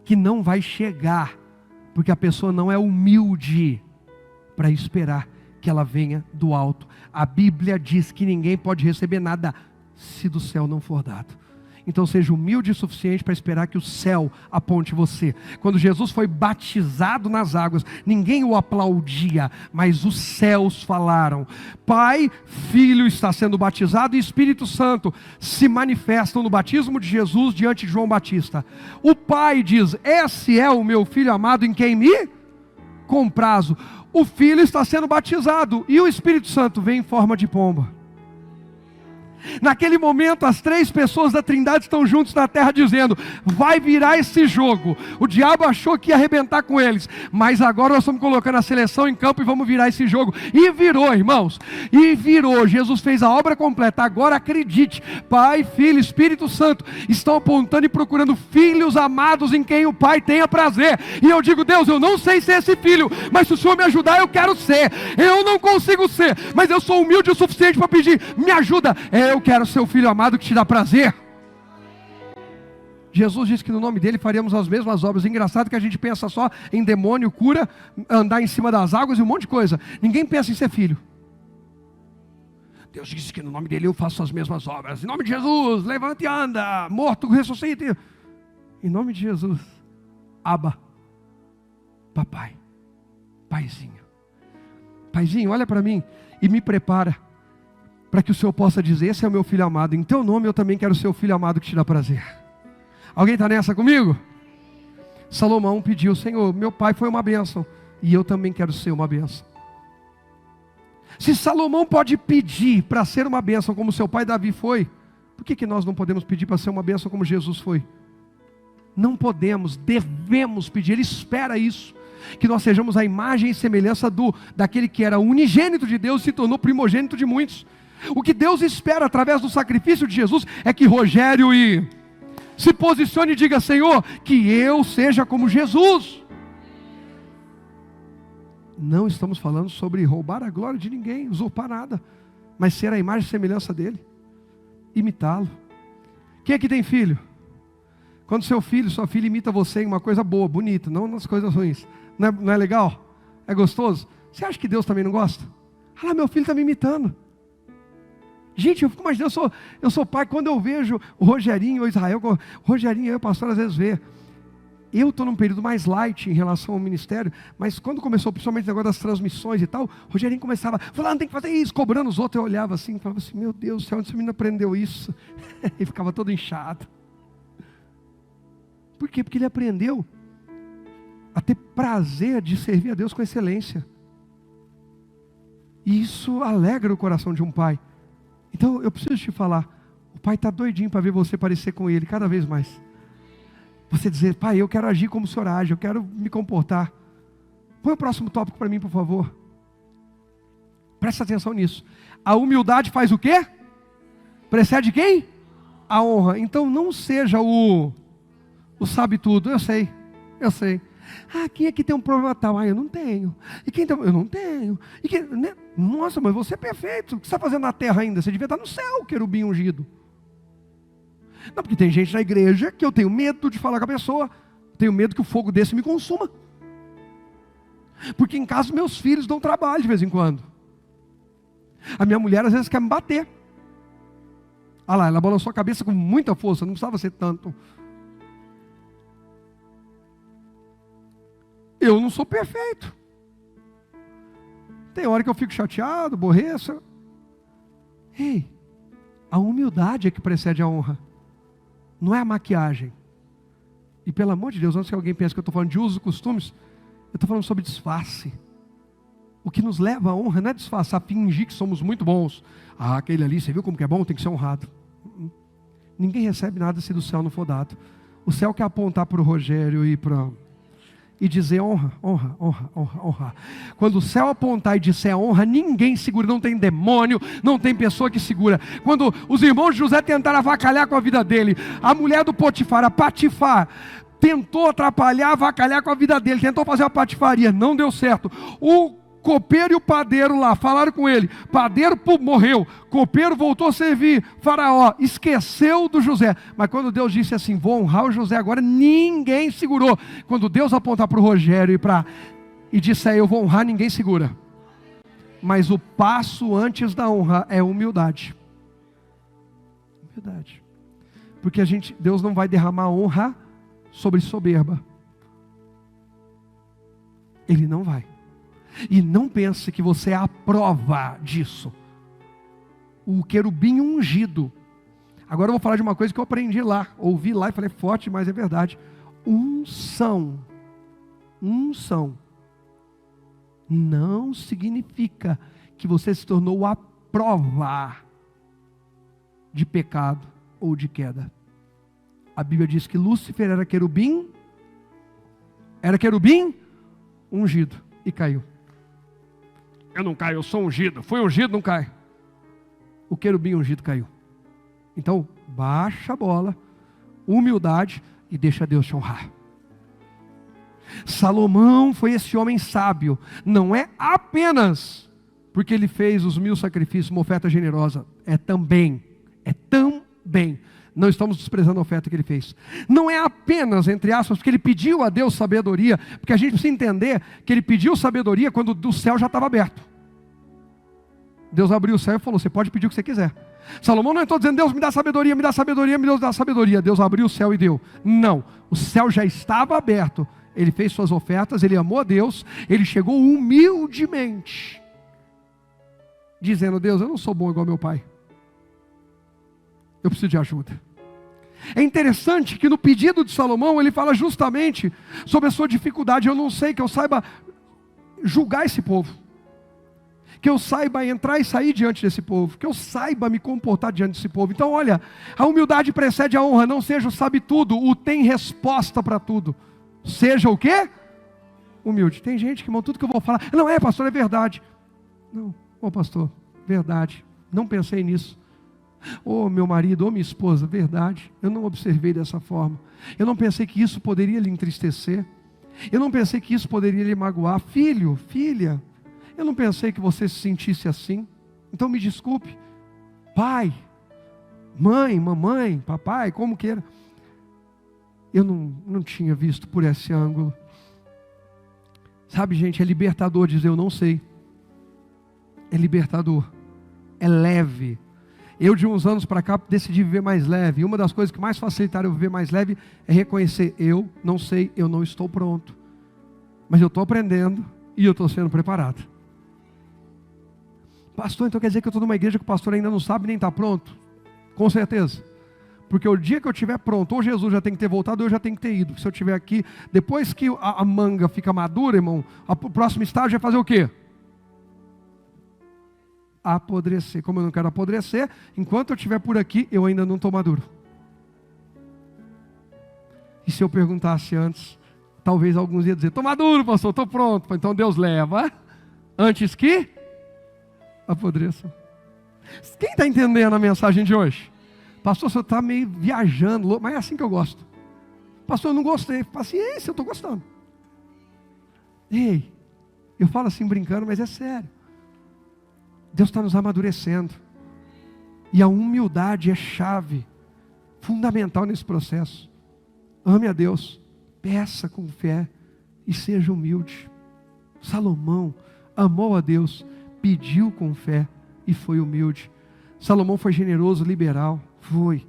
que não vai chegar, porque a pessoa não é humilde para esperar que ela venha do alto. A Bíblia diz que ninguém pode receber nada se do céu não for dado. Então seja humilde o suficiente para esperar que o céu aponte você. Quando Jesus foi batizado nas águas, ninguém o aplaudia, mas os céus falaram. Pai, Filho está sendo batizado e Espírito Santo se manifestam no batismo de Jesus diante de João Batista. O Pai diz, esse é o meu Filho amado em quem me comprazo. O Filho está sendo batizado e o Espírito Santo vem em forma de pomba. Naquele momento as três pessoas da Trindade estão juntos na terra dizendo, vai virar esse jogo. O diabo achou que ia arrebentar com eles, mas agora nós estamos colocando a seleção em campo e vamos virar esse jogo. E virou, irmãos, e virou. Jesus fez a obra completa. Agora acredite, Pai, Filho, Espírito Santo estão apontando e procurando filhos amados em quem o Pai tenha prazer. E eu digo, Deus, eu não sei ser esse filho, mas se o Senhor me ajudar, eu quero ser. Eu não consigo ser, mas eu sou humilde o suficiente para pedir, me ajuda. Eu quero ser o filho amado que te dá prazer. Jesus disse que no nome dele faríamos as mesmas obras. Engraçado que a gente pensa só em demônio, cura, andar em cima das águas e um monte de coisa. Ninguém pensa em ser filho. Deus disse que no nome dele eu faço as mesmas obras. Em nome de Jesus, levante e anda. Morto, ressuscite. Em nome de Jesus. Abba, papai, paizinho. Paizinho, olha para mim e me prepara para que o Senhor possa dizer, esse é o meu filho amado, em teu nome eu também quero ser o filho amado que te dá prazer. Alguém está nessa comigo? Salomão pediu, Senhor, meu pai foi uma bênção, e eu também quero ser uma bênção. Se Salomão pode pedir para ser uma bênção como seu pai Davi foi, por que nós não podemos pedir para ser uma bênção como Jesus foi? Não podemos, devemos pedir, ele espera isso. Que nós sejamos a imagem e semelhança daquele que era unigênito de Deus e se tornou primogênito de muitos. O que Deus espera através do sacrifício de Jesus é que Rogério se posicione e diga, Senhor, que eu seja como Jesus. Não estamos falando sobre roubar a glória de ninguém, usurpar nada, mas ser a imagem e semelhança dele, imitá-lo. Quem aqui tem filho? Quando seu filho, sua filha imita você em uma coisa boa, bonita, não nas coisas ruins, não é legal? É gostoso? Você acha que Deus também não gosta? Ah lá, meu filho está me imitando. Gente, eu fico imaginando, eu sou pai, quando eu vejo o Rogerinho ou Israel, o Rogerinho e o pastor às vezes vê. Eu estou num período mais light em relação ao ministério, mas quando começou principalmente o negócio das transmissões e tal, o Rogerinho começava, falando, tem que fazer isso, cobrando os outros, eu olhava assim, falava assim, meu Deus do céu, onde esse menino aprendeu isso? Ele ficava todo inchado. Por quê? Porque ele aprendeu a ter prazer de servir a Deus com excelência. E isso alegra o coração de um pai. Então eu preciso te falar, o O pai está doidinho para ver você parecer com ele cada vez mais. Você dizer, pai, eu quero agir como o senhor age, eu quero me comportar. Põe o próximo tópico para mim, por favor. Presta atenção nisso. A humildade faz o quê? Precede quem? A honra. Então não seja o sabe tudo. Eu sei. Quem aqui tem um problema tal? Eu não tenho. E quem tem? Eu não tenho. E quem, né? Nossa, mas você é perfeito. O que você está fazendo na terra ainda? Você devia estar no céu, querubim ungido. Não, porque tem gente na igreja que eu tenho medo de falar com a pessoa. Tenho medo que o fogo desse me consuma. Porque em casa meus filhos dão trabalho de vez em quando. A minha mulher às vezes quer me bater. Olha lá, ela balançou a cabeça com muita força, não precisava ser tanto. Eu não sou perfeito. Tem hora que eu fico chateado, aborreço. Ei, a humildade é que precede a honra. Não é a maquiagem. E pelo amor de Deus, antes que alguém pense que eu estou falando de usos e costumes, eu estou falando sobre disfarce. O que nos leva à honra não é disfarçar, fingir que somos muito bons. Aquele ali, você viu como que é bom? Tem que ser honrado. Ninguém recebe nada se do céu não for dado. O céu quer apontar para o Rogério e dizer honra. Quando o céu apontar e disser honra, ninguém segura, não tem demônio, não tem pessoa que segura. Quando os irmãos de José tentaram avacalhar com a vida dele, a mulher do Potifar, a Patifar, tentou atrapalhar, avacalhar com a vida dele, tentou fazer uma patifaria, não deu certo. O copeiro e o padeiro lá falaram com ele, padeiro morreu, copeiro voltou a servir Faraó, esqueceu do José. Mas quando Deus disse assim, vou honrar o José agora, ninguém segurou. Quando Deus apontar para o Rogério e disser eu vou honrar, ninguém segura. Mas o passo antes da honra é humildade. Humildade. Porque Deus não vai derramar honra sobre soberba. Ele não vai. E não pense que você é a prova disso. O querubim ungido. Agora eu vou falar de uma coisa que eu aprendi lá. Ouvi lá e falei forte, mas é verdade. Unção não significa que você se tornou a prova de pecado ou de queda. A Bíblia diz que Lúcifer era querubim ungido e caiu. Eu não caio, eu sou ungido. Fui ungido, não cai. O querubim ungido caiu. Então, baixa a bola, humildade e deixa Deus te honrar. Salomão foi esse homem sábio. Não é apenas porque ele fez os 1000 sacrifícios, uma oferta generosa. É também. Não estamos desprezando a oferta que ele fez. Não é apenas, entre aspas, porque ele pediu a Deus sabedoria, porque a gente precisa entender que ele pediu sabedoria quando o céu já estava aberto. Deus abriu o céu e falou, você pode pedir o que você quiser. Salomão não entrou dizendo, Deus me dá sabedoria, me dá sabedoria, me dá sabedoria. Deus abriu o céu e deu. Não, o céu já estava aberto. Ele fez suas ofertas, ele amou a Deus, ele chegou humildemente, dizendo, Deus, eu não sou bom igual meu pai. Eu preciso de ajuda. É interessante que no pedido de Salomão, ele fala justamente sobre a sua dificuldade. Eu não sei, que eu saiba julgar esse povo. Que eu saiba entrar e sair diante desse povo. Que eu saiba me comportar diante desse povo. Então olha, a humildade precede a honra. Não seja o sabe tudo, o tem resposta para tudo. Seja o quê? Humilde. Tem gente que, irmão, tudo que eu vou falar, não é, pastor, é verdade. Não, pastor, verdade. Não pensei nisso. Meu marido, minha esposa, verdade, eu não observei dessa forma. Eu não pensei que isso poderia lhe entristecer. Eu não pensei que isso poderia lhe magoar. Filho, filha, eu não pensei que você se sentisse assim. Então me desculpe. Pai, mãe, mamãe, papai, como queira. Eu não tinha visto por esse ângulo. Sabe, gente, é libertador dizer eu não sei. É libertador. É leve. Eu, de uns anos para cá, decidi viver mais leve. E uma das coisas que mais facilitaram eu viver mais leve é reconhecer, eu não sei, eu não estou pronto. Mas eu estou aprendendo e eu estou sendo preparado. Pastor, então quer dizer que eu estou numa igreja que o pastor ainda não sabe nem está pronto? Com certeza. Porque o dia que eu estiver pronto, ou Jesus já tem que ter voltado, ou eu já tenho que ter ido. Se eu estiver aqui, depois que a manga fica madura, irmão, o próximo estágio é fazer o quê? apodrecer. Como eu não quero apodrecer, enquanto eu estiver por aqui, eu ainda não estou maduro. E se eu perguntasse antes, talvez alguns iam dizer, estou maduro, pastor, estou pronto. Então Deus leva antes que apodreça. Quem está entendendo a mensagem de hoje? Pastor, o senhor está meio viajando, mas é assim que eu gosto. Pastor, eu não gostei. Paciência, eu estou gostando. Ei, eu falo assim brincando, mas é sério. Deus está nos amadurecendo. E a humildade é chave, fundamental nesse processo. Ame a Deus, peça com fé e seja humilde. Salomão amou a Deus, pediu com fé e foi humilde. Salomão foi generoso, liberal, foi.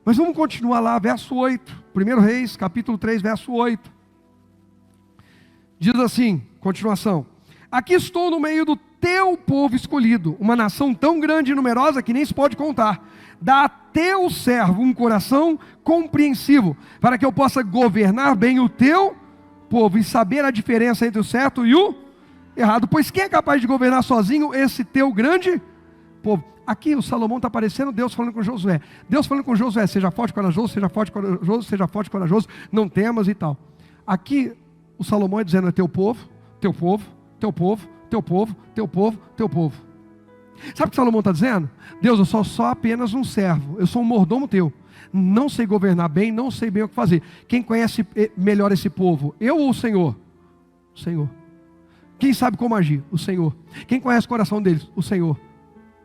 Mas vamos continuar lá, verso 8. 1 Reis, capítulo 3, verso 8. Diz assim, continuação. Aqui estou no meio do teu povo escolhido, uma nação tão grande e numerosa que nem se pode contar. Dá a teu servo um coração compreensivo, para que eu possa governar bem o teu povo e saber a diferença entre o certo e o errado. Pois quem é capaz de governar sozinho esse teu grande povo? Aqui o Salomão está aparecendo Deus falando com Josué. Deus falando com Josué, seja forte e corajoso, seja forte e corajoso, seja forte e corajoso, não temas e tal. Aqui o Salomão é dizendo, é teu povo, teu povo, teu povo, teu povo, teu povo, teu povo. Sabe o que Salomão está dizendo? Deus, eu sou só apenas um servo, eu sou um mordomo teu. Não sei governar bem, não sei bem o que fazer. Quem conhece melhor esse povo? Eu ou o Senhor? O Senhor. Quem sabe como agir? O Senhor. Quem conhece o coração deles? O Senhor.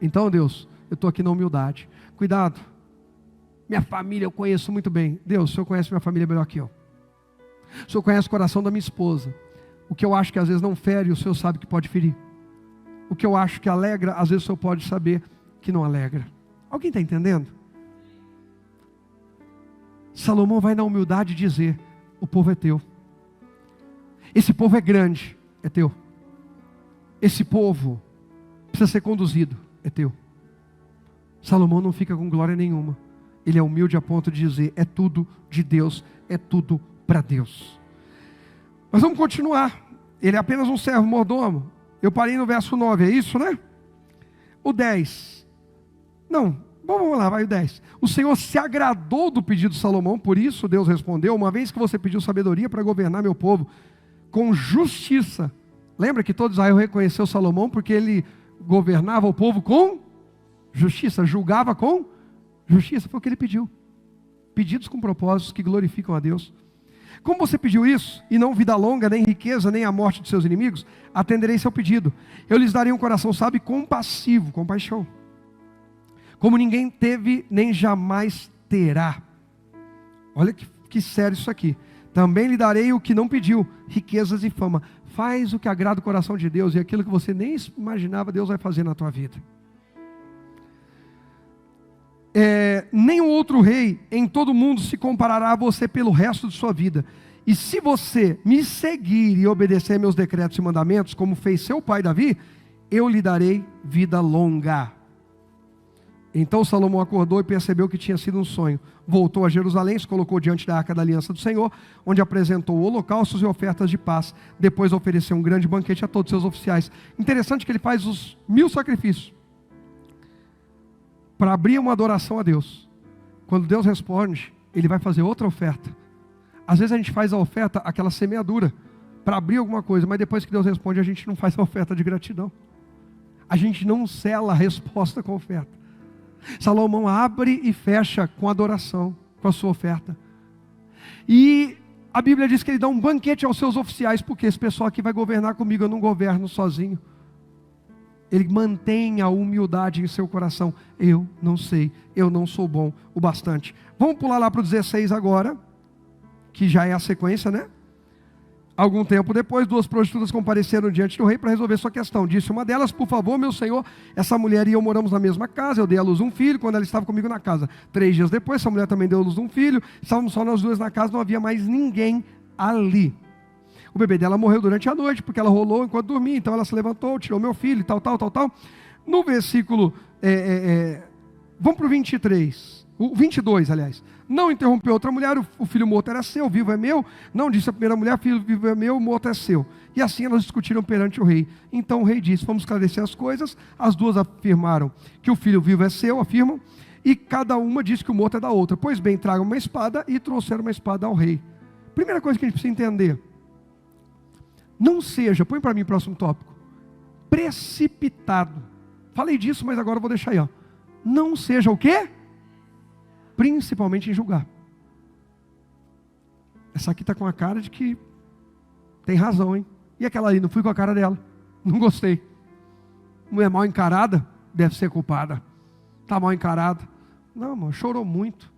Então, Deus, eu estou aqui na humildade. Cuidado. Minha família eu conheço muito bem. Deus, o Senhor conhece minha família melhor que eu. O Senhor conhece o coração da minha esposa. O que eu acho que às vezes não fere, o Senhor sabe que pode ferir. O que eu acho que alegra, às vezes o Senhor pode saber que não alegra. Alguém está entendendo? Salomão vai na humildade dizer, o povo é teu. Esse povo é grande, é teu. Esse povo precisa ser conduzido, é teu. Salomão não fica com glória nenhuma. Ele é humilde a ponto de dizer, é tudo de Deus, é tudo para Deus. Mas vamos continuar. Ele é apenas um servo mordomo. Eu parei no verso 9, é isso, né? O 10. Não, vamos lá, vai o 10. O Senhor se agradou do pedido de Salomão, por isso Deus respondeu, uma vez que você pediu sabedoria para governar meu povo com justiça. Lembra que todo Israel reconheceu Salomão porque ele governava o povo com justiça, julgava com justiça, foi o que ele pediu. Pedidos com propósitos que glorificam a Deus. Como você pediu isso, e não vida longa, nem riqueza, nem a morte de seus inimigos, atenderei seu pedido. Eu lhes darei um coração sábio e compassivo, compaixão, como ninguém teve, nem jamais terá. Olha que sério isso aqui. Também lhe darei o que não pediu, riquezas e fama. Faz o que agrada o coração de Deus, e aquilo que você nem imaginava, Deus vai fazer na tua vida. Nenhum outro rei em todo o mundo se comparará a você pelo resto de sua vida. E se você me seguir e obedecer meus decretos e mandamentos, como fez seu pai Davi, eu lhe darei vida longa. Então Salomão acordou e percebeu que tinha sido um sonho. Voltou a Jerusalém, se colocou diante da arca da aliança do Senhor, onde apresentou holocaustos e ofertas de paz. Depois ofereceu um grande banquete a todos seus oficiais. Interessante que ele faz os 1000 sacrifícios para abrir uma adoração a Deus. Quando Deus responde, Ele vai fazer outra oferta. Às vezes a gente faz a oferta, aquela semeadura, para abrir alguma coisa, mas depois que Deus responde, a gente não faz a oferta de gratidão. A gente não sela a resposta com a oferta. Salomão abre e fecha com adoração, com a sua oferta. E a Bíblia diz que ele dá um banquete aos seus oficiais, porque esse pessoal aqui vai governar comigo, eu não governo sozinho. Ele mantém a humildade em seu coração. Eu não sei, eu não sou bom o bastante. Vamos pular lá para o 16 agora, que já é a sequência, né? Algum tempo depois, 2 prostitutas compareceram diante do rei para resolver sua questão. Disse uma delas, por favor, meu senhor, essa mulher e eu moramos na mesma casa, eu dei à luz um filho quando ela estava comigo na casa. 3 dias depois, essa mulher também deu à luz um filho, estávamos só nós duas na casa, não havia mais ninguém ali. O bebê dela morreu durante a noite, porque ela rolou enquanto dormia, então ela se levantou, tirou meu filho, tal. No versículo, vamos para o 23, o 22, aliás. Não interrompeu outra mulher, o filho morto era seu, o vivo é meu. Não disse a primeira mulher, filho vivo é meu, o morto é seu. E assim elas discutiram perante o rei. Então o rei disse: vamos esclarecer as coisas. As duas afirmaram que o filho vivo é seu, afirmam, e cada uma disse que o morto é da outra. Pois bem, tragam uma espada, e trouxeram uma espada ao rei. Primeira coisa que a gente precisa entender: não seja, põe para mim o próximo tópico, precipitado. Falei disso, mas agora eu vou deixar aí, ó. Não seja o quê? Principalmente em julgar. Essa aqui está com a cara de que tem razão, hein? E aquela ali, não fui com a cara dela. Não gostei. Mulher mal encarada, deve ser culpada. Está mal encarada. Não, irmão, chorou muito.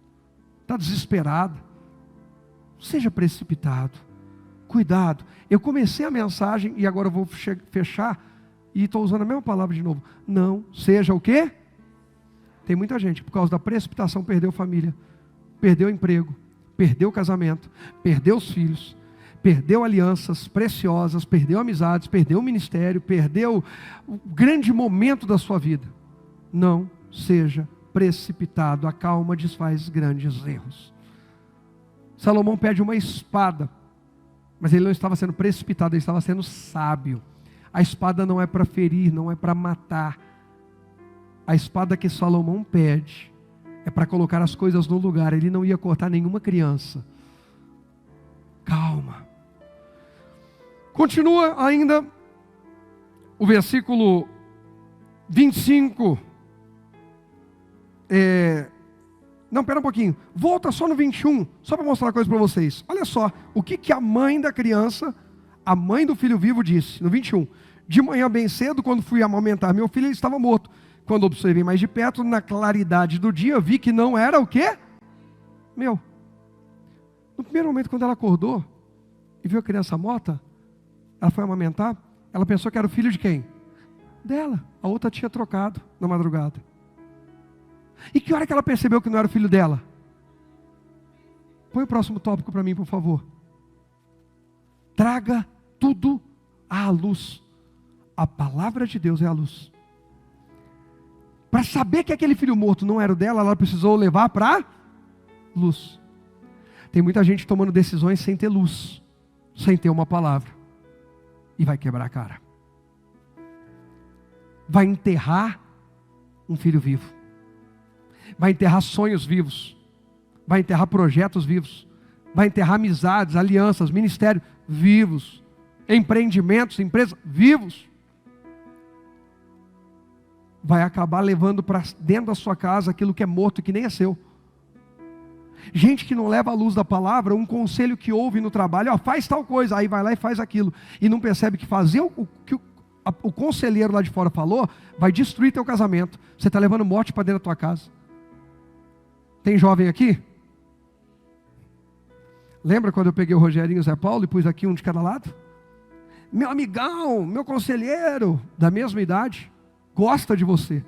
Está desesperada. Não seja precipitado. Cuidado. Eu comecei a mensagem e agora eu vou fechar e estou usando a mesma palavra de novo. Não seja o quê? Tem muita gente, por causa da precipitação, perdeu família, perdeu emprego, perdeu casamento, perdeu os filhos, perdeu alianças preciosas, perdeu amizades, perdeu o ministério, perdeu o grande momento da sua vida. Não seja precipitado, a calma desfaz grandes erros. Salomão pede uma espada, mas ele não estava sendo precipitado, ele estava sendo sábio. A espada não é para ferir, não é para matar. A espada que Salomão pede é para colocar as coisas no lugar. Ele não ia cortar nenhuma criança. Calma. Continua ainda o versículo 25. Não, pera um pouquinho. Volta só no 21, só para mostrar uma coisa para vocês. Olha só, o que a mãe da criança, a mãe do filho vivo disse, no 21. De manhã bem cedo, quando fui amamentar meu filho, ele estava morto. Quando observei mais de perto, na claridade do dia, vi que não era o quê? Meu. No primeiro momento, quando ela acordou e viu a criança morta, ela foi amamentar, ela pensou que era o filho de quem? Dela. A outra tinha trocado na madrugada. E que hora que ela percebeu que não era o filho dela? Põe o próximo tópico para mim, por favor. Traga tudo à luz. A palavra de Deus é a luz. Para saber que aquele filho morto não era o dela, ela precisou levar para luz. Tem muita gente tomando decisões sem ter luz, sem ter uma palavra. E vai quebrar a cara. Vai enterrar um filho vivo. Vai enterrar sonhos vivos. Vai enterrar projetos vivos. Vai enterrar amizades, alianças, ministérios vivos. Empreendimentos, empresas vivos. Vai acabar levando para dentro da sua casa aquilo que é morto e que nem é seu. Gente que não leva a luz da palavra, um conselho que ouve no trabalho, ó, faz tal coisa, aí vai lá e faz aquilo. E não percebe que fazer o que o conselheiro lá de fora falou, vai destruir teu casamento. Você está levando morte para dentro da tua casa. Tem jovem aqui? Lembra quando eu peguei o Rogerinho e o Zé Paulo e pus aqui um de cada lado? Meu amigão, meu conselheiro, da mesma idade, gosta de você,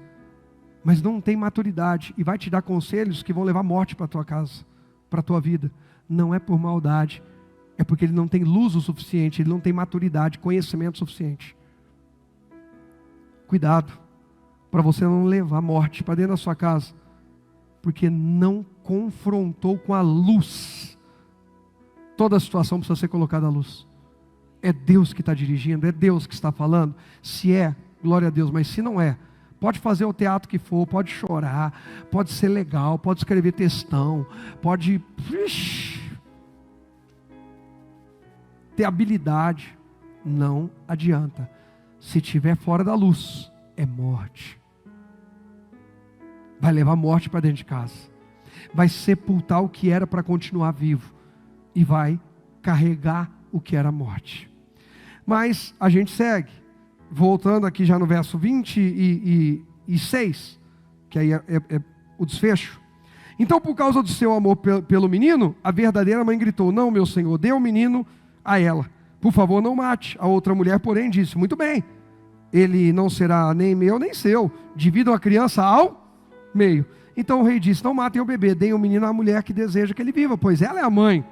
mas não tem maturidade e vai te dar conselhos que vão levar morte para a tua casa, para a tua vida. Não é por maldade, é porque ele não tem luz o suficiente, ele não tem maturidade, conhecimento suficiente. Cuidado, para você não levar morte para dentro da sua casa, porque não confrontou com a luz. Toda a situação precisa ser colocada à luz. É Deus que está dirigindo, é Deus que está falando. Se é, glória a Deus, mas se não é, pode fazer o teatro que for, pode chorar, pode ser legal, pode escrever textão, pode ter habilidade, não adianta. Se estiver fora da luz, é morte. Vai levar morte para dentro de casa, vai sepultar o que era para continuar vivo, e vai carregar o que era morte. Mas a gente segue, voltando aqui já no verso 26, que aí é o desfecho. Então, por causa do seu amor pelo menino, a verdadeira mãe gritou: não, meu senhor, dê o menino a ela, por favor não mate. A outra mulher, porém, disse: muito bem, ele não será nem meu nem seu, dividam a criança ao meio. Então o rei disse: não matem o bebê, deem o menino à mulher que deseja que ele viva, pois ela é a mãe.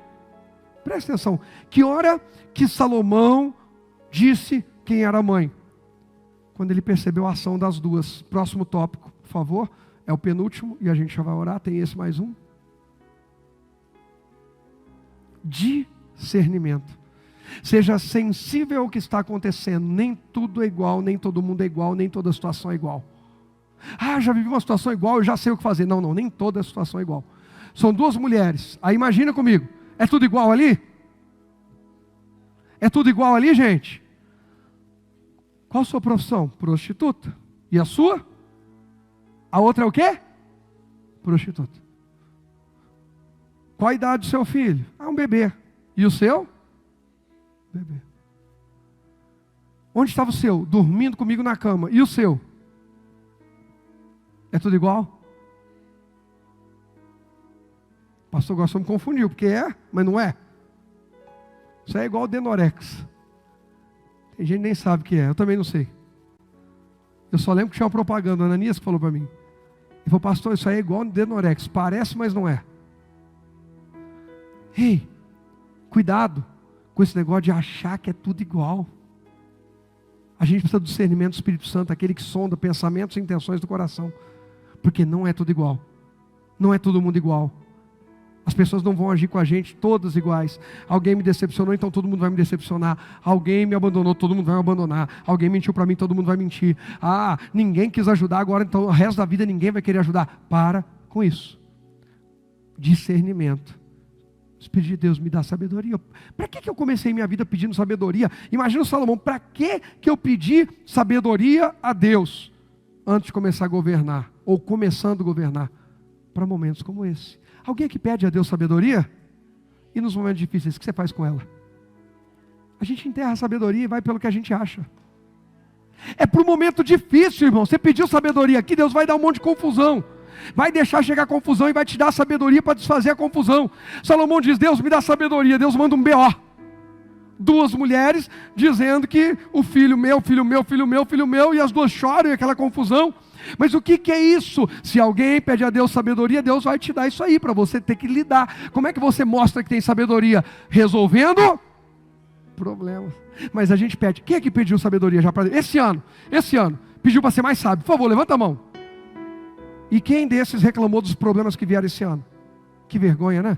Presta atenção, que hora que Salomão disse quem era a mãe? Quando ele percebeu a ação das duas. Próximo tópico, por favor, é o penúltimo, e a gente já vai orar, tem esse mais um. Discernimento. Seja sensível ao que está acontecendo. Nem tudo é igual, nem todo mundo é igual, nem toda situação é igual. Ah, já vivi uma situação igual, eu já sei o que fazer. Não, nem toda situação é igual. São duas mulheres. Aí imagina comigo. É tudo igual ali? É tudo igual ali, gente? Qual a sua profissão? Prostituta. E a sua? A outra é o quê? Prostituta. Qual a idade do seu filho? Um bebê. E o seu? Bebê. Onde estava o seu? Dormindo comigo na cama. E o seu? É tudo igual? O pastor Gostão me confundiu, porque mas não é. Isso é igual o Denorex. Tem gente que nem sabe o que é, eu também não sei. Eu só lembro que tinha uma propaganda, a Ananias que falou para mim. Ele falou, pastor, isso aí é igual o Denorex, parece, mas não é. Ei, cuidado com esse negócio de achar que é tudo igual. A gente precisa do discernimento do Espírito Santo, aquele que sonda pensamentos e intenções do coração. Porque não é tudo igual. Não é todo mundo igual. As pessoas não vão agir com a gente todas iguais. Alguém me decepcionou, então todo mundo vai me decepcionar. Alguém me abandonou, todo mundo vai me abandonar. Alguém mentiu para mim, todo mundo vai mentir. Ninguém quis ajudar, agora então o resto da vida ninguém vai querer ajudar. Para com isso. Discernimento. Espírito de Deus me dá sabedoria. Para que eu comecei minha vida pedindo sabedoria? Imagina o Salomão, para que eu pedi sabedoria a Deus antes de começar a governar? Ou começando a governar? Para momentos como esse. Alguém aqui pede a Deus sabedoria? E nos momentos difíceis, o que você faz com ela? A gente enterra a sabedoria e vai pelo que a gente acha. É para o momento difícil, irmão. Você pediu sabedoria aqui, Deus vai dar um monte de confusão. Vai deixar chegar a confusão e vai te dar sabedoria para desfazer a confusão. Salomão diz, Deus me dá sabedoria. Deus manda um BO. Duas mulheres dizendo que o filho meu, e as duas choram e aquela confusão. Mas o que é isso? Se alguém pede a Deus sabedoria, Deus vai te dar isso aí para você ter que lidar. Como é que você mostra que tem sabedoria? Resolvendo problemas. Mas a gente pede. Quem é que pediu sabedoria já para Deus? Esse ano, pediu para ser mais sábio. Por favor, levanta a mão. E quem desses reclamou dos problemas que vieram esse ano? Que vergonha, né?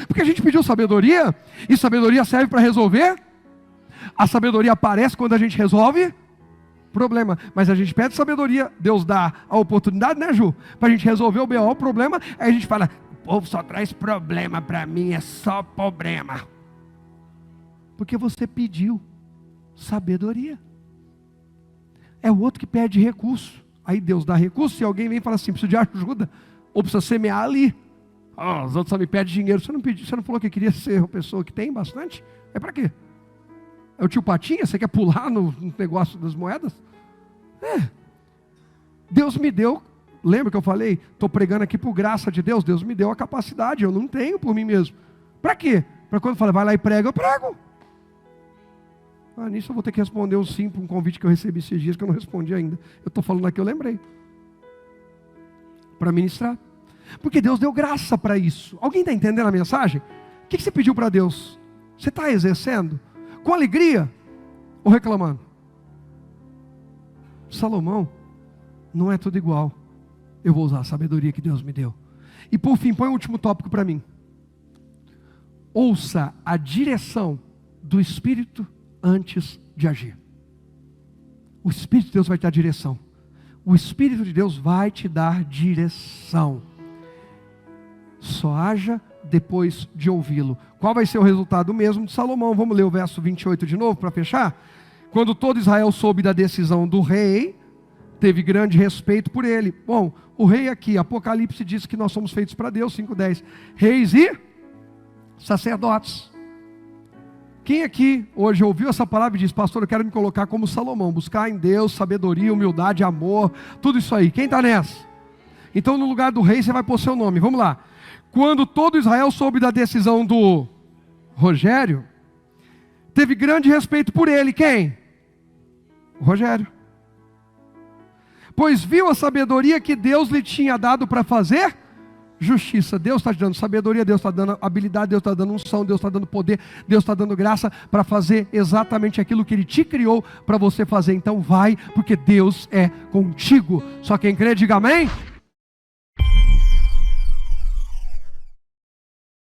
Porque a gente pediu sabedoria, e sabedoria serve para resolver. A sabedoria aparece quando a gente resolve problema. Mas a gente pede sabedoria, Deus dá a oportunidade, né, Ju? Para a gente resolver o BO, o problema. Aí a gente fala, o povo só traz problema para mim, é só problema. Porque você pediu sabedoria. É o outro que pede recurso. Aí Deus dá recurso, se alguém vem e fala assim, preciso de ajuda, ou precisa semear ali. Os outros só me pedem dinheiro. Você não falou que queria ser uma pessoa que tem bastante? É para quê? É o tio Patinha? Você quer pular no negócio das moedas? Deus me deu, lembra que eu falei? Estou pregando aqui por graça de Deus. Deus me deu a capacidade, eu não tenho por mim mesmo. Para quê? Para quando fala, vai lá e prega, eu prego. Nisso eu vou ter que responder um sim para um convite que eu recebi esses dias que eu não respondi ainda. Eu estou falando aqui, eu lembrei. Para ministrar. Porque Deus deu graça para isso. Alguém está entendendo a mensagem? O que você pediu para Deus? Você está exercendo? Com alegria? Ou reclamando? Salomão, não é tudo igual. Eu vou usar a sabedoria que Deus me deu. E por fim, põe o último tópico para mim. Ouça a direção do Espírito antes de agir. O Espírito de Deus vai te dar direção. O Espírito de Deus vai te dar direção. Só haja depois de ouvi-lo. Qual vai ser o resultado mesmo de Salomão? Vamos ler o verso 28 de novo para fechar? Quando todo Israel soube da decisão do rei, teve grande respeito por ele. Bom, o rei aqui, Apocalipse diz que nós somos feitos para Deus, 5:10. Reis e sacerdotes. Quem aqui hoje ouviu essa palavra e diz, pastor, eu quero me colocar como Salomão, buscar em Deus sabedoria, humildade, amor, tudo isso aí. Quem está nessa? Então no lugar do rei você vai pôr seu nome. Vamos lá. Quando todo Israel soube da decisão do Rogério, teve grande respeito por ele. Quem? O Rogério. Pois viu a sabedoria que Deus lhe tinha dado para fazer justiça. Deus está te dando sabedoria, Deus está dando habilidade, Deus está dando unção, Deus está dando poder, Deus está dando graça para fazer exatamente aquilo que Ele te criou para você fazer. Então vai, porque Deus é contigo. Só quem crê, diga amém.